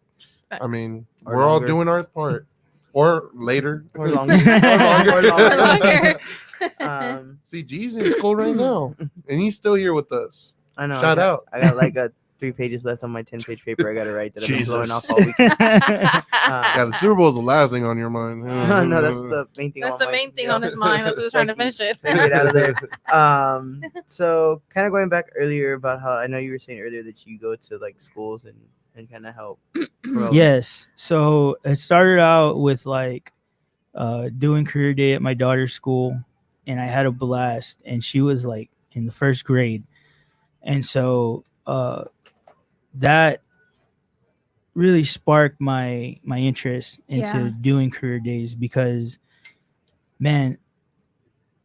I mean, Or we're all longer. doing our part, or later, Or longer. Or longer. longer. See, G's in school right now, and he's still here with us. I know. Shout out. I got like 3 pages left on my 10-page paper. I got to write that I've been blowing Jesus. off all weekend. Yeah, the Super Bowl is the last thing on your mind. No, that's the main thing. That's on the my- main thing yeah. on his mind. That's what he's trying to Second. finish it. Get out of there. So kind of going back earlier about how I know you were saying earlier that you go to like schools and kind of help. promote. Yes. So it started out with doing career day at my daughter's school, and I had a blast, and she was like in the first grade. And so that really sparked my interest into Yeah. doing career days, because man,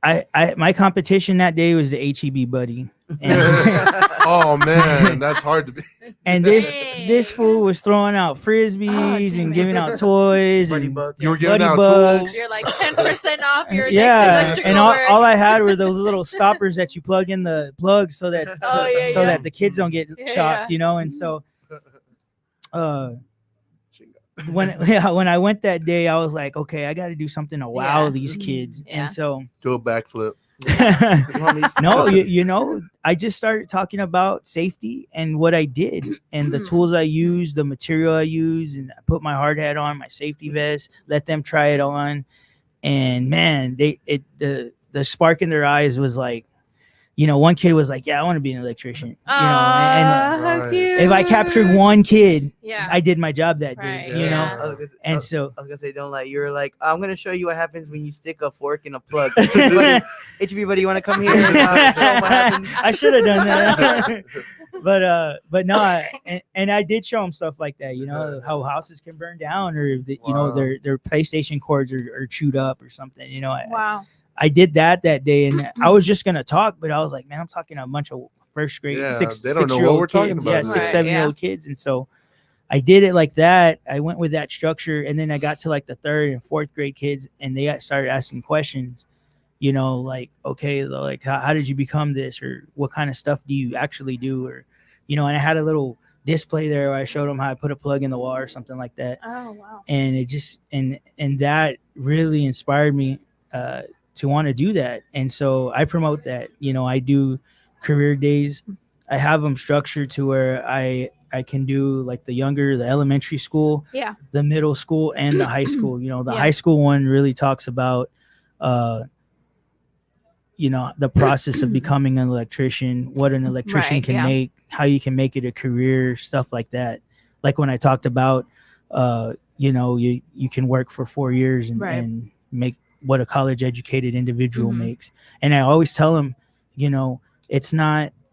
I my competition that day was the HEB buddy. And, Oh man, that's hard to be. and this Dang. fool was throwing out frisbees damn and it. giving out toys Buddy and Buck. You were giving Buddy out bugs. tools. You're like 10% off your next yeah, electrical and all work. I had were those little stoppers that you plug in the plug so that Oh, yeah, so yeah. that the kids don't get Yeah, shocked, yeah. and so when I went that day, I was like, okay, I got to do something to wow Yeah. these kids. Yeah. And so Do a backflip. no, I just started talking about safety and what I did and the tools I used, the material I used, and I put my hard hat on, my safety vest, let them try it on. And man, the spark in their eyes was like, one kid was like, yeah, I want to be an electrician. and How Nice. cute. if I captured one kid, yeah. I did my job that day, Right, you yeah. know? I was And so gonna say, don't lie. You're like, I'm gonna show you what happens when you stick a fork in a plug. HB buddy, you want to come here? And, show 'em what happens? I should have done that. but no, and I did show them stuff like that, how houses can burn down, or Wow. their PlayStation cords are chewed up or something. Wow. I did that day, and I was just gonna talk, but I was like, man, I'm talking to a bunch of first grade, Yeah, six, they don't know what 6-year-old we're talking kids. about. Yeah, Right, 6, 7-year-old yeah. kids, and so I did it like that. I went with that structure, and then I got to like the 3rd and 4th grade kids, and they started asking questions. Like, okay, like how did you become this, or what kind of stuff do you actually do, or and I had a little display there where I showed them how I put a plug in the wall or something like that. Oh, wow. And it just and that really inspired me to want to do that. And so I promote that. I do career days. I have them structured to where I can do like the elementary school, Yeah. the middle school, and the high school. The Yeah. high school one really talks about the process of becoming an electrician, what an electrician Right, can yeah. make, how you can make it a career, stuff like that. Like when I talked about you can work for 4 years and, Right. and make what a college educated individual Mhm. makes. And I always tell them,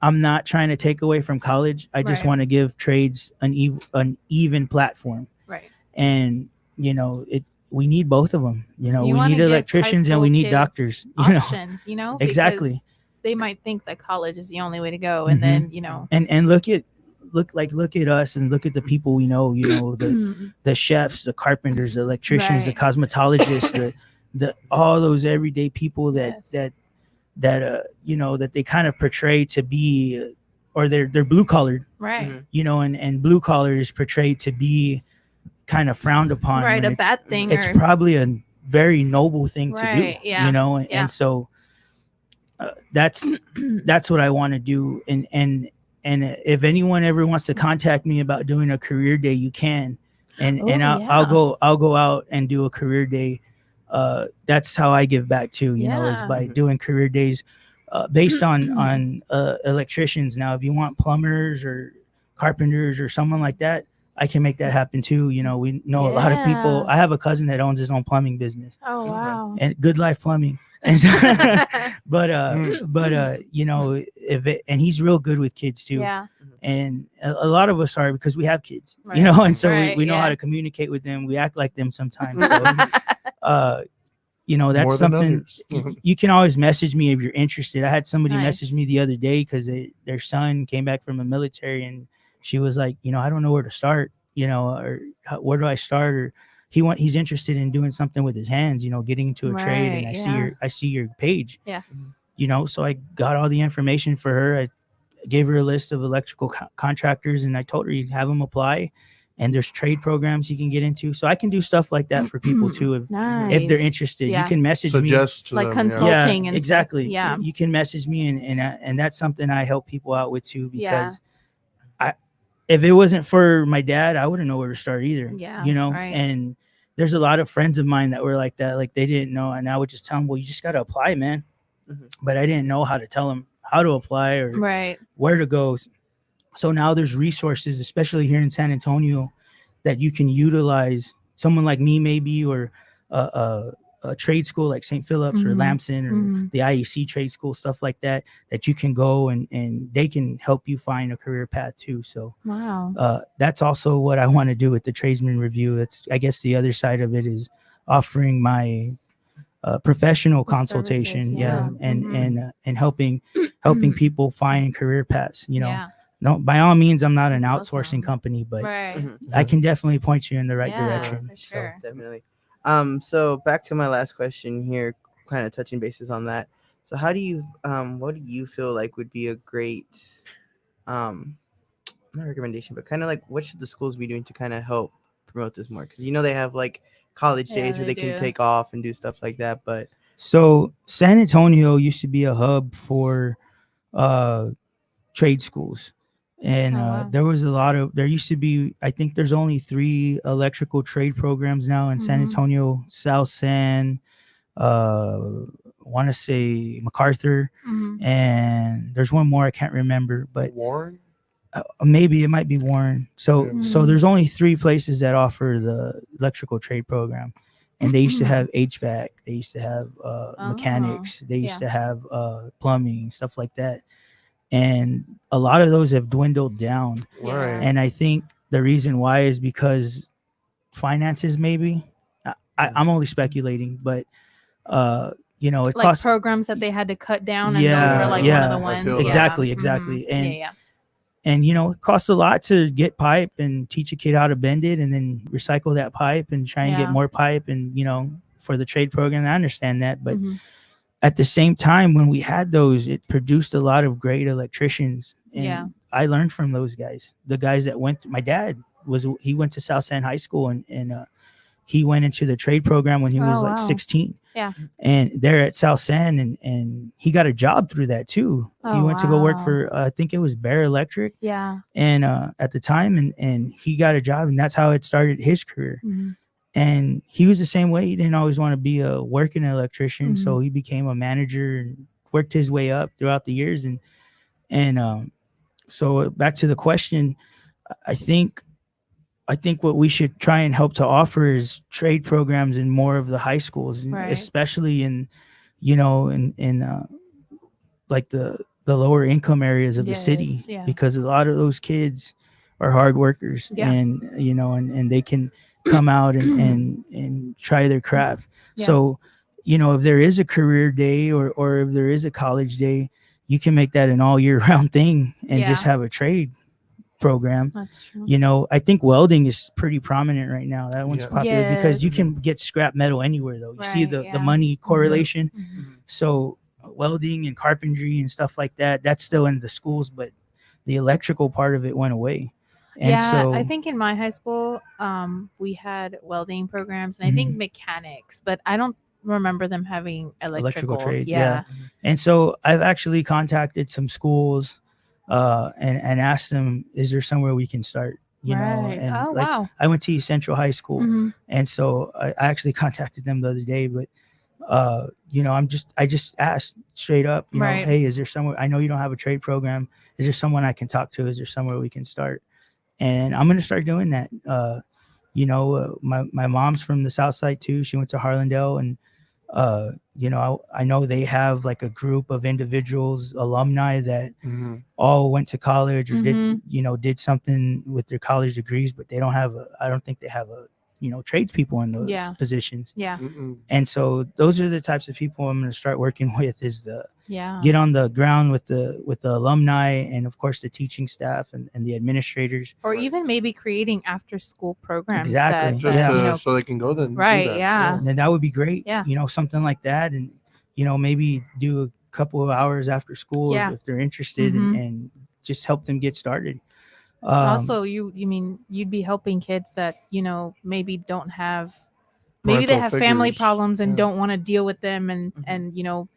I'm not trying to take away from college. I just Right. want to give trades an even platform. Right. And we need both of them. You We wanna need give electricians high and we school need kids doctors. Options, because Exactly. they might think that college is the only way to go. And Mhm. then, And look at us and look at the people we know. The chefs, the carpenters, the electricians, the Right. cosmetologists, the all those everyday people that Yes. that they kind of portray to be, or they're blue collared, right. Mhm. and blue collar is portrayed to be kind of frowned upon. Right. when A bad thing. It's or, probably a very noble thing to Right, do, yeah, and yeah. so that's what I want to do. And if anyone ever wants to contact me about doing a career day, you can, and Oh, I'll go out and do a career day. That's how I give back too, is Yeah. by doing career days based on electricians. Now, if you want plumbers or carpenters or someone like that, I can make that happen too. You know, we know a lot of people. Yeah. I have a cousin that owns his own plumbing business, Oh wow. and Good Life Plumbing. And so, but Mm. you know, and he's real good with kids too. Yeah. And a lot of us are, because we have kids, Right. you know, and so Right, we know how yeah. to communicate with them. We act like them sometimes. So, you know, that's More than something others. you can always message me if you're interested. I had somebody message Nice. me the other day because their son came back from the military, and she was like, you know, I don't know where to start, you know, or where do I start? Or he's interested in doing something with his hands, you know, getting into a trade. And Right, I see your page. Yeah. You know, so I got all the information for her. I gave her a list of electrical contractors, and I told her you have them apply, and there's trade programs you can get into. So I can do stuff like that for people too if Nice. they're interested. Yeah. You can message me. Suggest to Like them. consult- Yeah. consulting and stuff. Exactly. Yeah. You can message me, and that's something I help people out with too, because if it wasn't for my dad, I wouldn't know where to start either. Yeah, You know, right. and there's a lot of friends of mine that were like that, like they didn't know, and I would just tell them, well, you just got to apply, man. Mhm. But I didn't know how to tell them how to apply or Right. where to go. So now there's resources, especially here in San Antonio, that you can utilize. Someone like me, maybe, or a trade school like St. Philip's or Mhm. Lamson or Mhm. the IEC trade school, stuff like that you can go and they can help you find a career path too. So Wow. that's also what I want to do with the Tradesman Review. It's, I guess, the other side of it is offering my professional The consultation, services, yeah, yeah. Mhm. and helping people find career paths. You know, Yeah. no, by all means, I'm not an That's outsourcing awesome. company, but Right. Mhm. I can definitely point you in the right Yeah, direction. for sure. Definitely. So back to my last question here, kind of touching bases on that. So how do you what do you feel like would be a great not recommendation, but kind of like what should the schools be doing to kind of help promote this more? Because you know they have like college Yeah, days where they they can do. take off and do stuff like that, but So San Antonio used to be a hub for trade schools. And Oh, wow. there used to be, I think there's only 3 electrical trade programs now in San Mhm. Antonio: South San, want to say MacArthur, Mhm. and there's one more I can't remember, but Warren. maybe it might be Warren. So Yeah. so there's only 3 places that offer the electrical trade program, and they used to have HVAC, they used to have mechanics, they used to have plumbing, stuff like that, and a lot of those have dwindled down. Yeah. Right. And I think the reason why is because finances, maybe. I'm only speculating, but you know, it Like costs programs that they had to cut down, and those Yeah, were like yeah. one of the I ones. feel Yeah. Exactly, Mhm. exactly. And yeah. and you know, it costs a lot to get pipe and teach a kid how to bend it and then recycle that pipe and try and Yeah. get more pipe, and you know, for the trade program. I understand that, but Mhm. at the same time, when we had those, it produced a lot of great electricians, and Yeah. I learned from those guys. The guys that my dad he went to South San High School, and he went into the trade program when he was Oh, like wow. 16. Yeah. And they're at South San, and he got a job through that too. He Oh, went to go work wow. for I think it was Bear Electric, Yeah. and at the time, and he got a job, and that's how it started his career. Mhm. And he was the same way. He didn't always want to be a working electrician, so Mhm. he became a manager and worked his way up throughout the years. And so back to the question, I think what we should try and help to offer is trade programs in more of the high schools, Right. especially in, you know, in like the lower income areas of the city, Yes, yeah. because a lot of those kids are hard workers, Yeah. and you know, and they can come out and try their craft. Yeah. So, you know, if there is a career day or if there is a college day, you can make that an all year round thing and just Yeah. have a trade program. That's true. You know, I think welding is pretty prominent right now. That one's Yeah. popular because you Yes. can get scrap metal anywhere, though. You see Right, the yeah. money correlation. Mhm. So welding and carpentry and stuff like that, that's still in the schools, but the electrical part of it went away. And Yeah, so I think in my high school, we had welding programs, and I think mechanics, but I don't remember them having electrical trades, Yeah. and so I've actually contacted some schools and asked them, is there somewhere we can start? You know, Right. and Oh, like wow. I went to East Central High School, Mhm. and so I actually contacted them the other day, but you know, I just asked straight up, you know, Right. hey, is there somewhere, I know you don't have a trade program, is there someone I can talk to? Is there somewhere we can start? and I'm gonna start doing that. My mom's from the South Side too. She went to Harlandale, and I know they have like a group of individuals, alumni that Mhm. all went to college or Mhm. did something with their college degrees, but they don't have I don't think they have tradespeople in those Yeah. positions. Yeah. Mm-mm. And so those are the types of people I'm going to start working with, is the Yeah. get on the ground with the alumni, and of course the teaching staff and the administrators. Or Right. even maybe creating after school programs. Exactly. Just Yeah. to, so they can go then. do Right, that. yeah. And that would be great. Yeah. Something like that. And, maybe do a couple of hours after school Yeah. if they're interested, Mhm. and just help them get started. Also, you mean you'd be helping kids that maybe don't have, maybe they Parental have family figures. problems and Yeah. don't want to deal with them, and Mhm.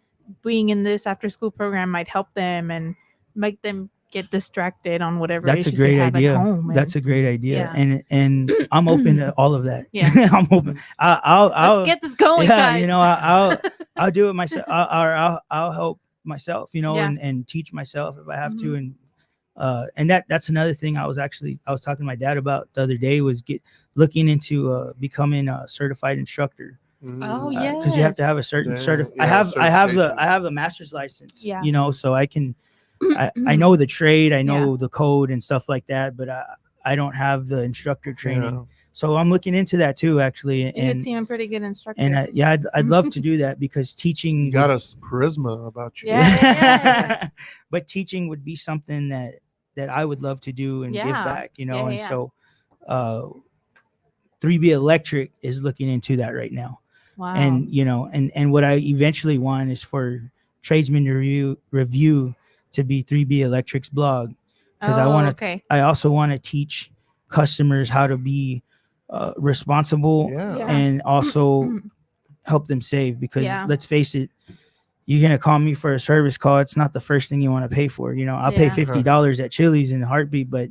being in this after school program might help them and make them get distracted on whatever That's a issues they great have idea. at home. That's a great idea. Yeah. And I'm open to all of that. Yeah. I'm open. I'll Let's get this going, yeah, guys. I'll do it myself. I'll help myself, Yeah. and teach myself if I have to. Mhm. And that's another thing I was talking to my dad about the other day, was looking into becoming a certified instructor. Oh, Mm. yeah. Because you have to have a certain Yeah, I have certification. the master's license. Yeah. So I can I know the trade, I know Yeah. the code and stuff like that, but I don't have the instructor training. Yeah. So I'm looking into that too, actually. You would seem a pretty good instructor. And I'd love to do that, because teaching You got a charisma about you. Yeah. but teaching would be something that I would love to do and give Yeah. back, Yeah, and yeah. so 3B Electric is looking into that right now. Wow. And and what I eventually want is for Tradesman Review to be 3B Electric's blog, because okay. I also want to teach customers how to be responsible, Yeah. and also help them save, because Yeah. let's face it, you're gonna call me for a service call, it's not the first thing you want to pay for. I'll pay Yeah. $50 at Chili's in a heartbeat, but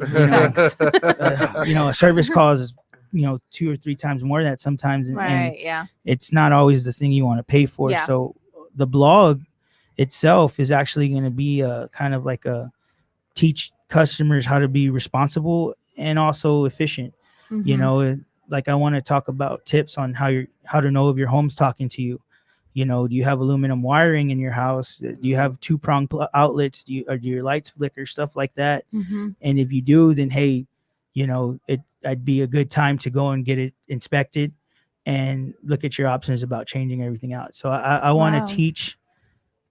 Thanks. a service call is 2 or 3 times more than that sometimes, and Right. Yeah. it's not always the thing you want to pay for. Yeah. So the blog itself is actually going to be a kind of like a teach customers how to be responsible and also efficient. Mhm. Like I want to talk about tips on how to know if your home's talking to you. Do you have aluminum wiring in your house? Do you have 2-prong outlets? Do your lights flicker? Stuff like that. Mhm. And if you do, then hey, I'd be a good time to go and get it inspected and look at your options about changing everything out. So I want Wow. to teach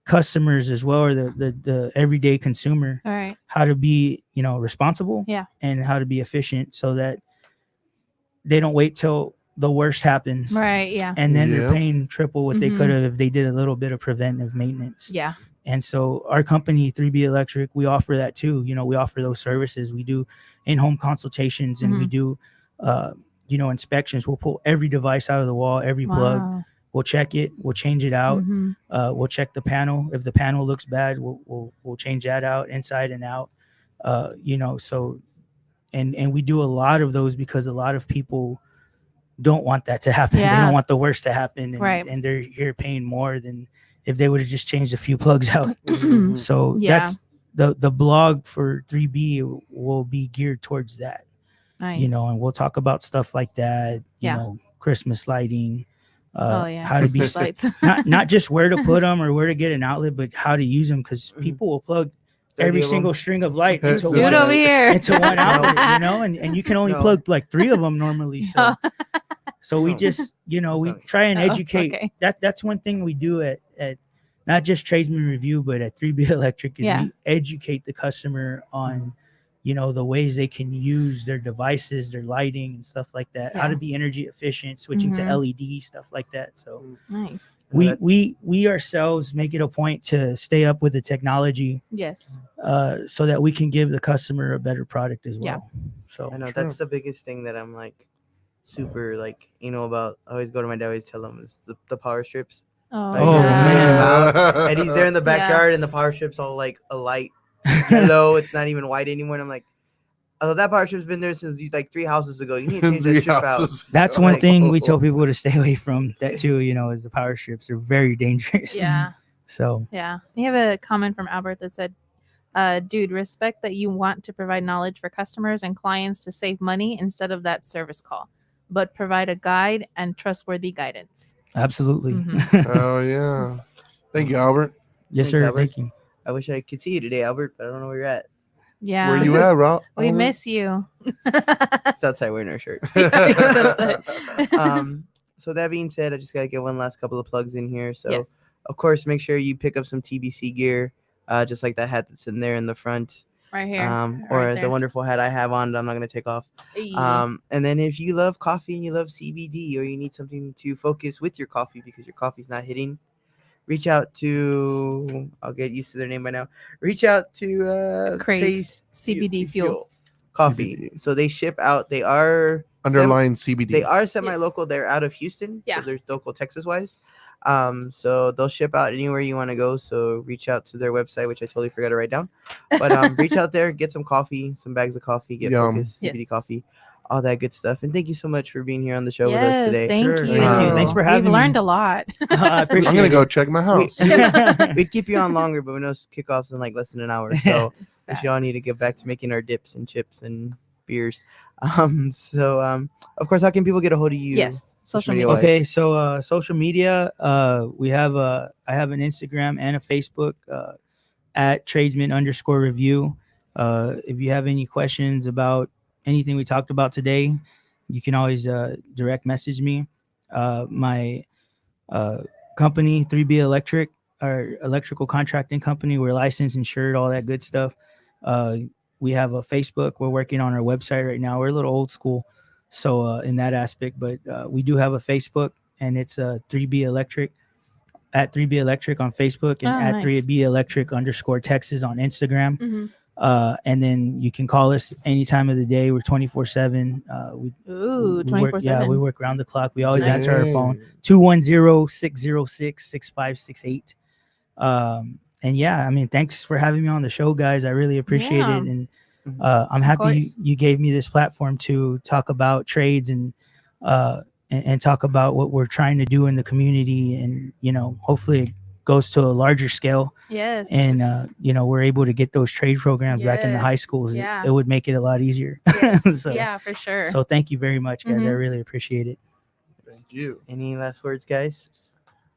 customers as well, or the everyday consumer, All right. how to be responsible, Yeah. and how to be efficient, so that they don't wait till the worst happens, Right. Yeah. and then they're Yeah. paying triple what they Mhm. could have if they did a little bit of preventive maintenance. Yeah. And so our company, 3B Electric, we offer that too. We offer those services. We do in-home consultations, and we do inspections. We'll pull every device out of the wall, every plug. Wow. We'll check it. We'll change it out. Mhm. We'll check the panel. If the panel looks bad, we'll change that out, inside and out. So and we do a lot of those, because a lot of people don't want that to happen. They Yeah. don't want the worst to happen, and, Right. and they're here paying more than if they would have just changed a few plugs out. Mhm. So Yeah. that's the blog for 3B will be geared towards that. Nice. And we'll talk about stuff like that. Yeah. Christmas lighting. Oh yeah. How to be Christmas lights. not just where to put them or where to get an outlet, but how to use them, because Mhm. people will plug 30 every of 'em. single string of light Yes, into this Dude guy- one, over here. into one outlet, and you can only No. plug like 3 of them normally. So so we No. just we Sorry. try and Oh, educate. okay. That's one thing we do at not just Tradesman Review, but at 3B Electric, is Yeah. we educate the customer on the ways they can use their devices, their lighting and stuff like that, how Yeah. to be energy efficient, switching Mhm. to LED, stuff like that. So Nice. we ourselves make it a point to stay up with the technology, Yes. so that we can give the customer a better product as Yeah. well. So I know True. that's the biggest thing that I'm like super about. I always go to my dad, always tell him is the power strips. Oh, Like, Oh, yeah. man. And he's there in the Yeah. backyard, and the power strip's all like a light yellow. It's not even white anymore. And I'm like, oh, that power strip's been there since like 3 houses ago. You need to change that strip out. that's I'm one like, thing we tell people to stay away from. That too, is the power strips. They're very dangerous. Yeah. So Yeah. We have a comment from Albert that said, Dude, respect that you want to provide knowledge for customers and clients to save money instead of that service call, but provide a guide and trustworthy guidance. Absolutely. Mhm. Oh yeah. Thank you, Albert. Yes, Thanks, sir. Albert. Thank you. I wish I could see you today, Albert, but I don't know where you're at. Yeah. Where you at, Rob? We Albert? miss you. It's outside wearing our shirt. So that being said, I just gotta get one last couple of plugs in here. So Yes. of course, make sure you pick up some TBC gear, just like that hat that's in there in the front, Right here. or right the there. wonderful hat I have on that I'm not gonna take off. Hey. And then if you love coffee and you love CBD, or you need something to focus with your coffee because your coffee's not hitting, reach out to, I'll get used to their name by now. Reach out to Crazed CBD fuel. coffee. CBD. So they ship out. They are Underline CBD. They are semi-local. They're out of Houston. Yeah. So they're local Texas wise. So they'll ship out anywhere you want to go. So reach out to their website, which I totally forgot to write down. But reach out there, get some coffee, some bags of coffee, get Yum. Focus CBD Yes. coffee, all that good stuff. And thank you so much for being here on the show with us Yes, today. thank Sure. you. Thank you. Thanks for having We've me. learned a lot. I appreciate I'm gonna it. go check my house. We'd keep you on longer, but we know kickoffs in like less than an hour. So we all need to get back to making our dips and chips and beers. Of course, how can people get a hold of you? Yes. social Social media media. wise. Okay, so social media, we have I have an Instagram and a Facebook at tradesman_review. If you have any questions about anything we talked about today, you can always direct message me. My company, 3B Electric, our electrical contracting company, we're licensed, insured, all that good stuff. We have a Facebook. We're working on our website right now. We're a little old school, so in that aspect, but we do have a Facebook, and it's 3B Electric, at 3B Electric on Facebook, and Oh, at nice. 3B Electric_Texas on Instagram. Mhm. And then you can call us any time of the day. We're 24/7. Ooh, we 24/7. work, yeah, we work around the clock. We always answer our phone. Dang. 210-606-6568. And yeah, I mean, thanks for having me on the show, guys. I really appreciate Yeah. it. And Mhm. I'm happy course. you gave me this platform to talk about trades and talk about what we're trying to do in the community. And, hopefully it goes to a larger scale. Yes. And, we're able to get those trade programs back in the high Yes, schools. yeah. It would make it a lot easier. Yes. so, Yeah, for sure. so thank you very much, guys. I Mhm. really appreciate it. Thank you. Any last words, guys?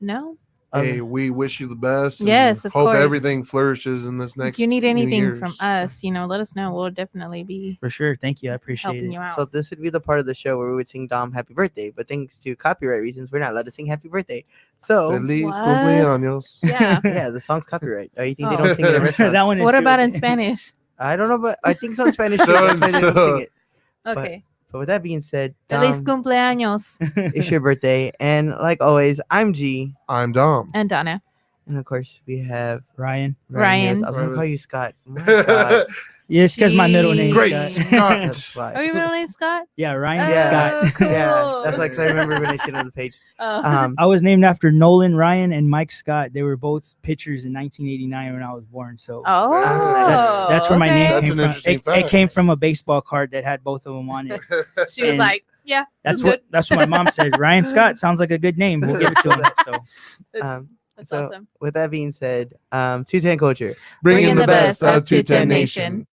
No. Hey, we wish you the best. and Yes, of hope course. everything flourishes in this next. If you need New anything from Year's. us, let us know. We'll definitely be For sure. Thank you. I appreciate helping it. you out. So this would be the part of the show where we would sing Dom happy birthday, but thanks to copyright reasons, we're not allowed to sing happy birthday. So Feliz What? cumpleaños. yeah. yeah, the song's copyright. You think they Oh. don't sing it at restaurants? That one is What true. about in Spanish? I don't know, but I think so in Spanish. Too. That's why they don't So- sing it. Okay. But with that being said, Feliz Dom, cumpleaños. it's your birthday, and like always, I'm G, I'm Dom. And Donna. and of course we have Ryan. Ryan. I was gonna Ryan. call you Scott. Oh my God. Yeah, it's because my middle name Great is Scott. Scott. That's why. Oh, your middle name Scott? Yeah, Ryan Yeah. Scott. Oh, cool. Yeah, that's why. Because I remember when I see it on the page. Oh. I was named after Nolan Ryan and Mike Scott. They were both pitchers in 1989 when I was born. So Oh. that's where my name That's came an from. interesting It fact. came from a baseball card that had both of them on it. She was And like, yeah, That's good. what my mom said. Ryan Scott sounds like a good name. We'll give it to him. So That's, Um, that's so awesome. with that being said, 210 culture. Bringing Bringing the the best best of of 210 210 Nation. Nation.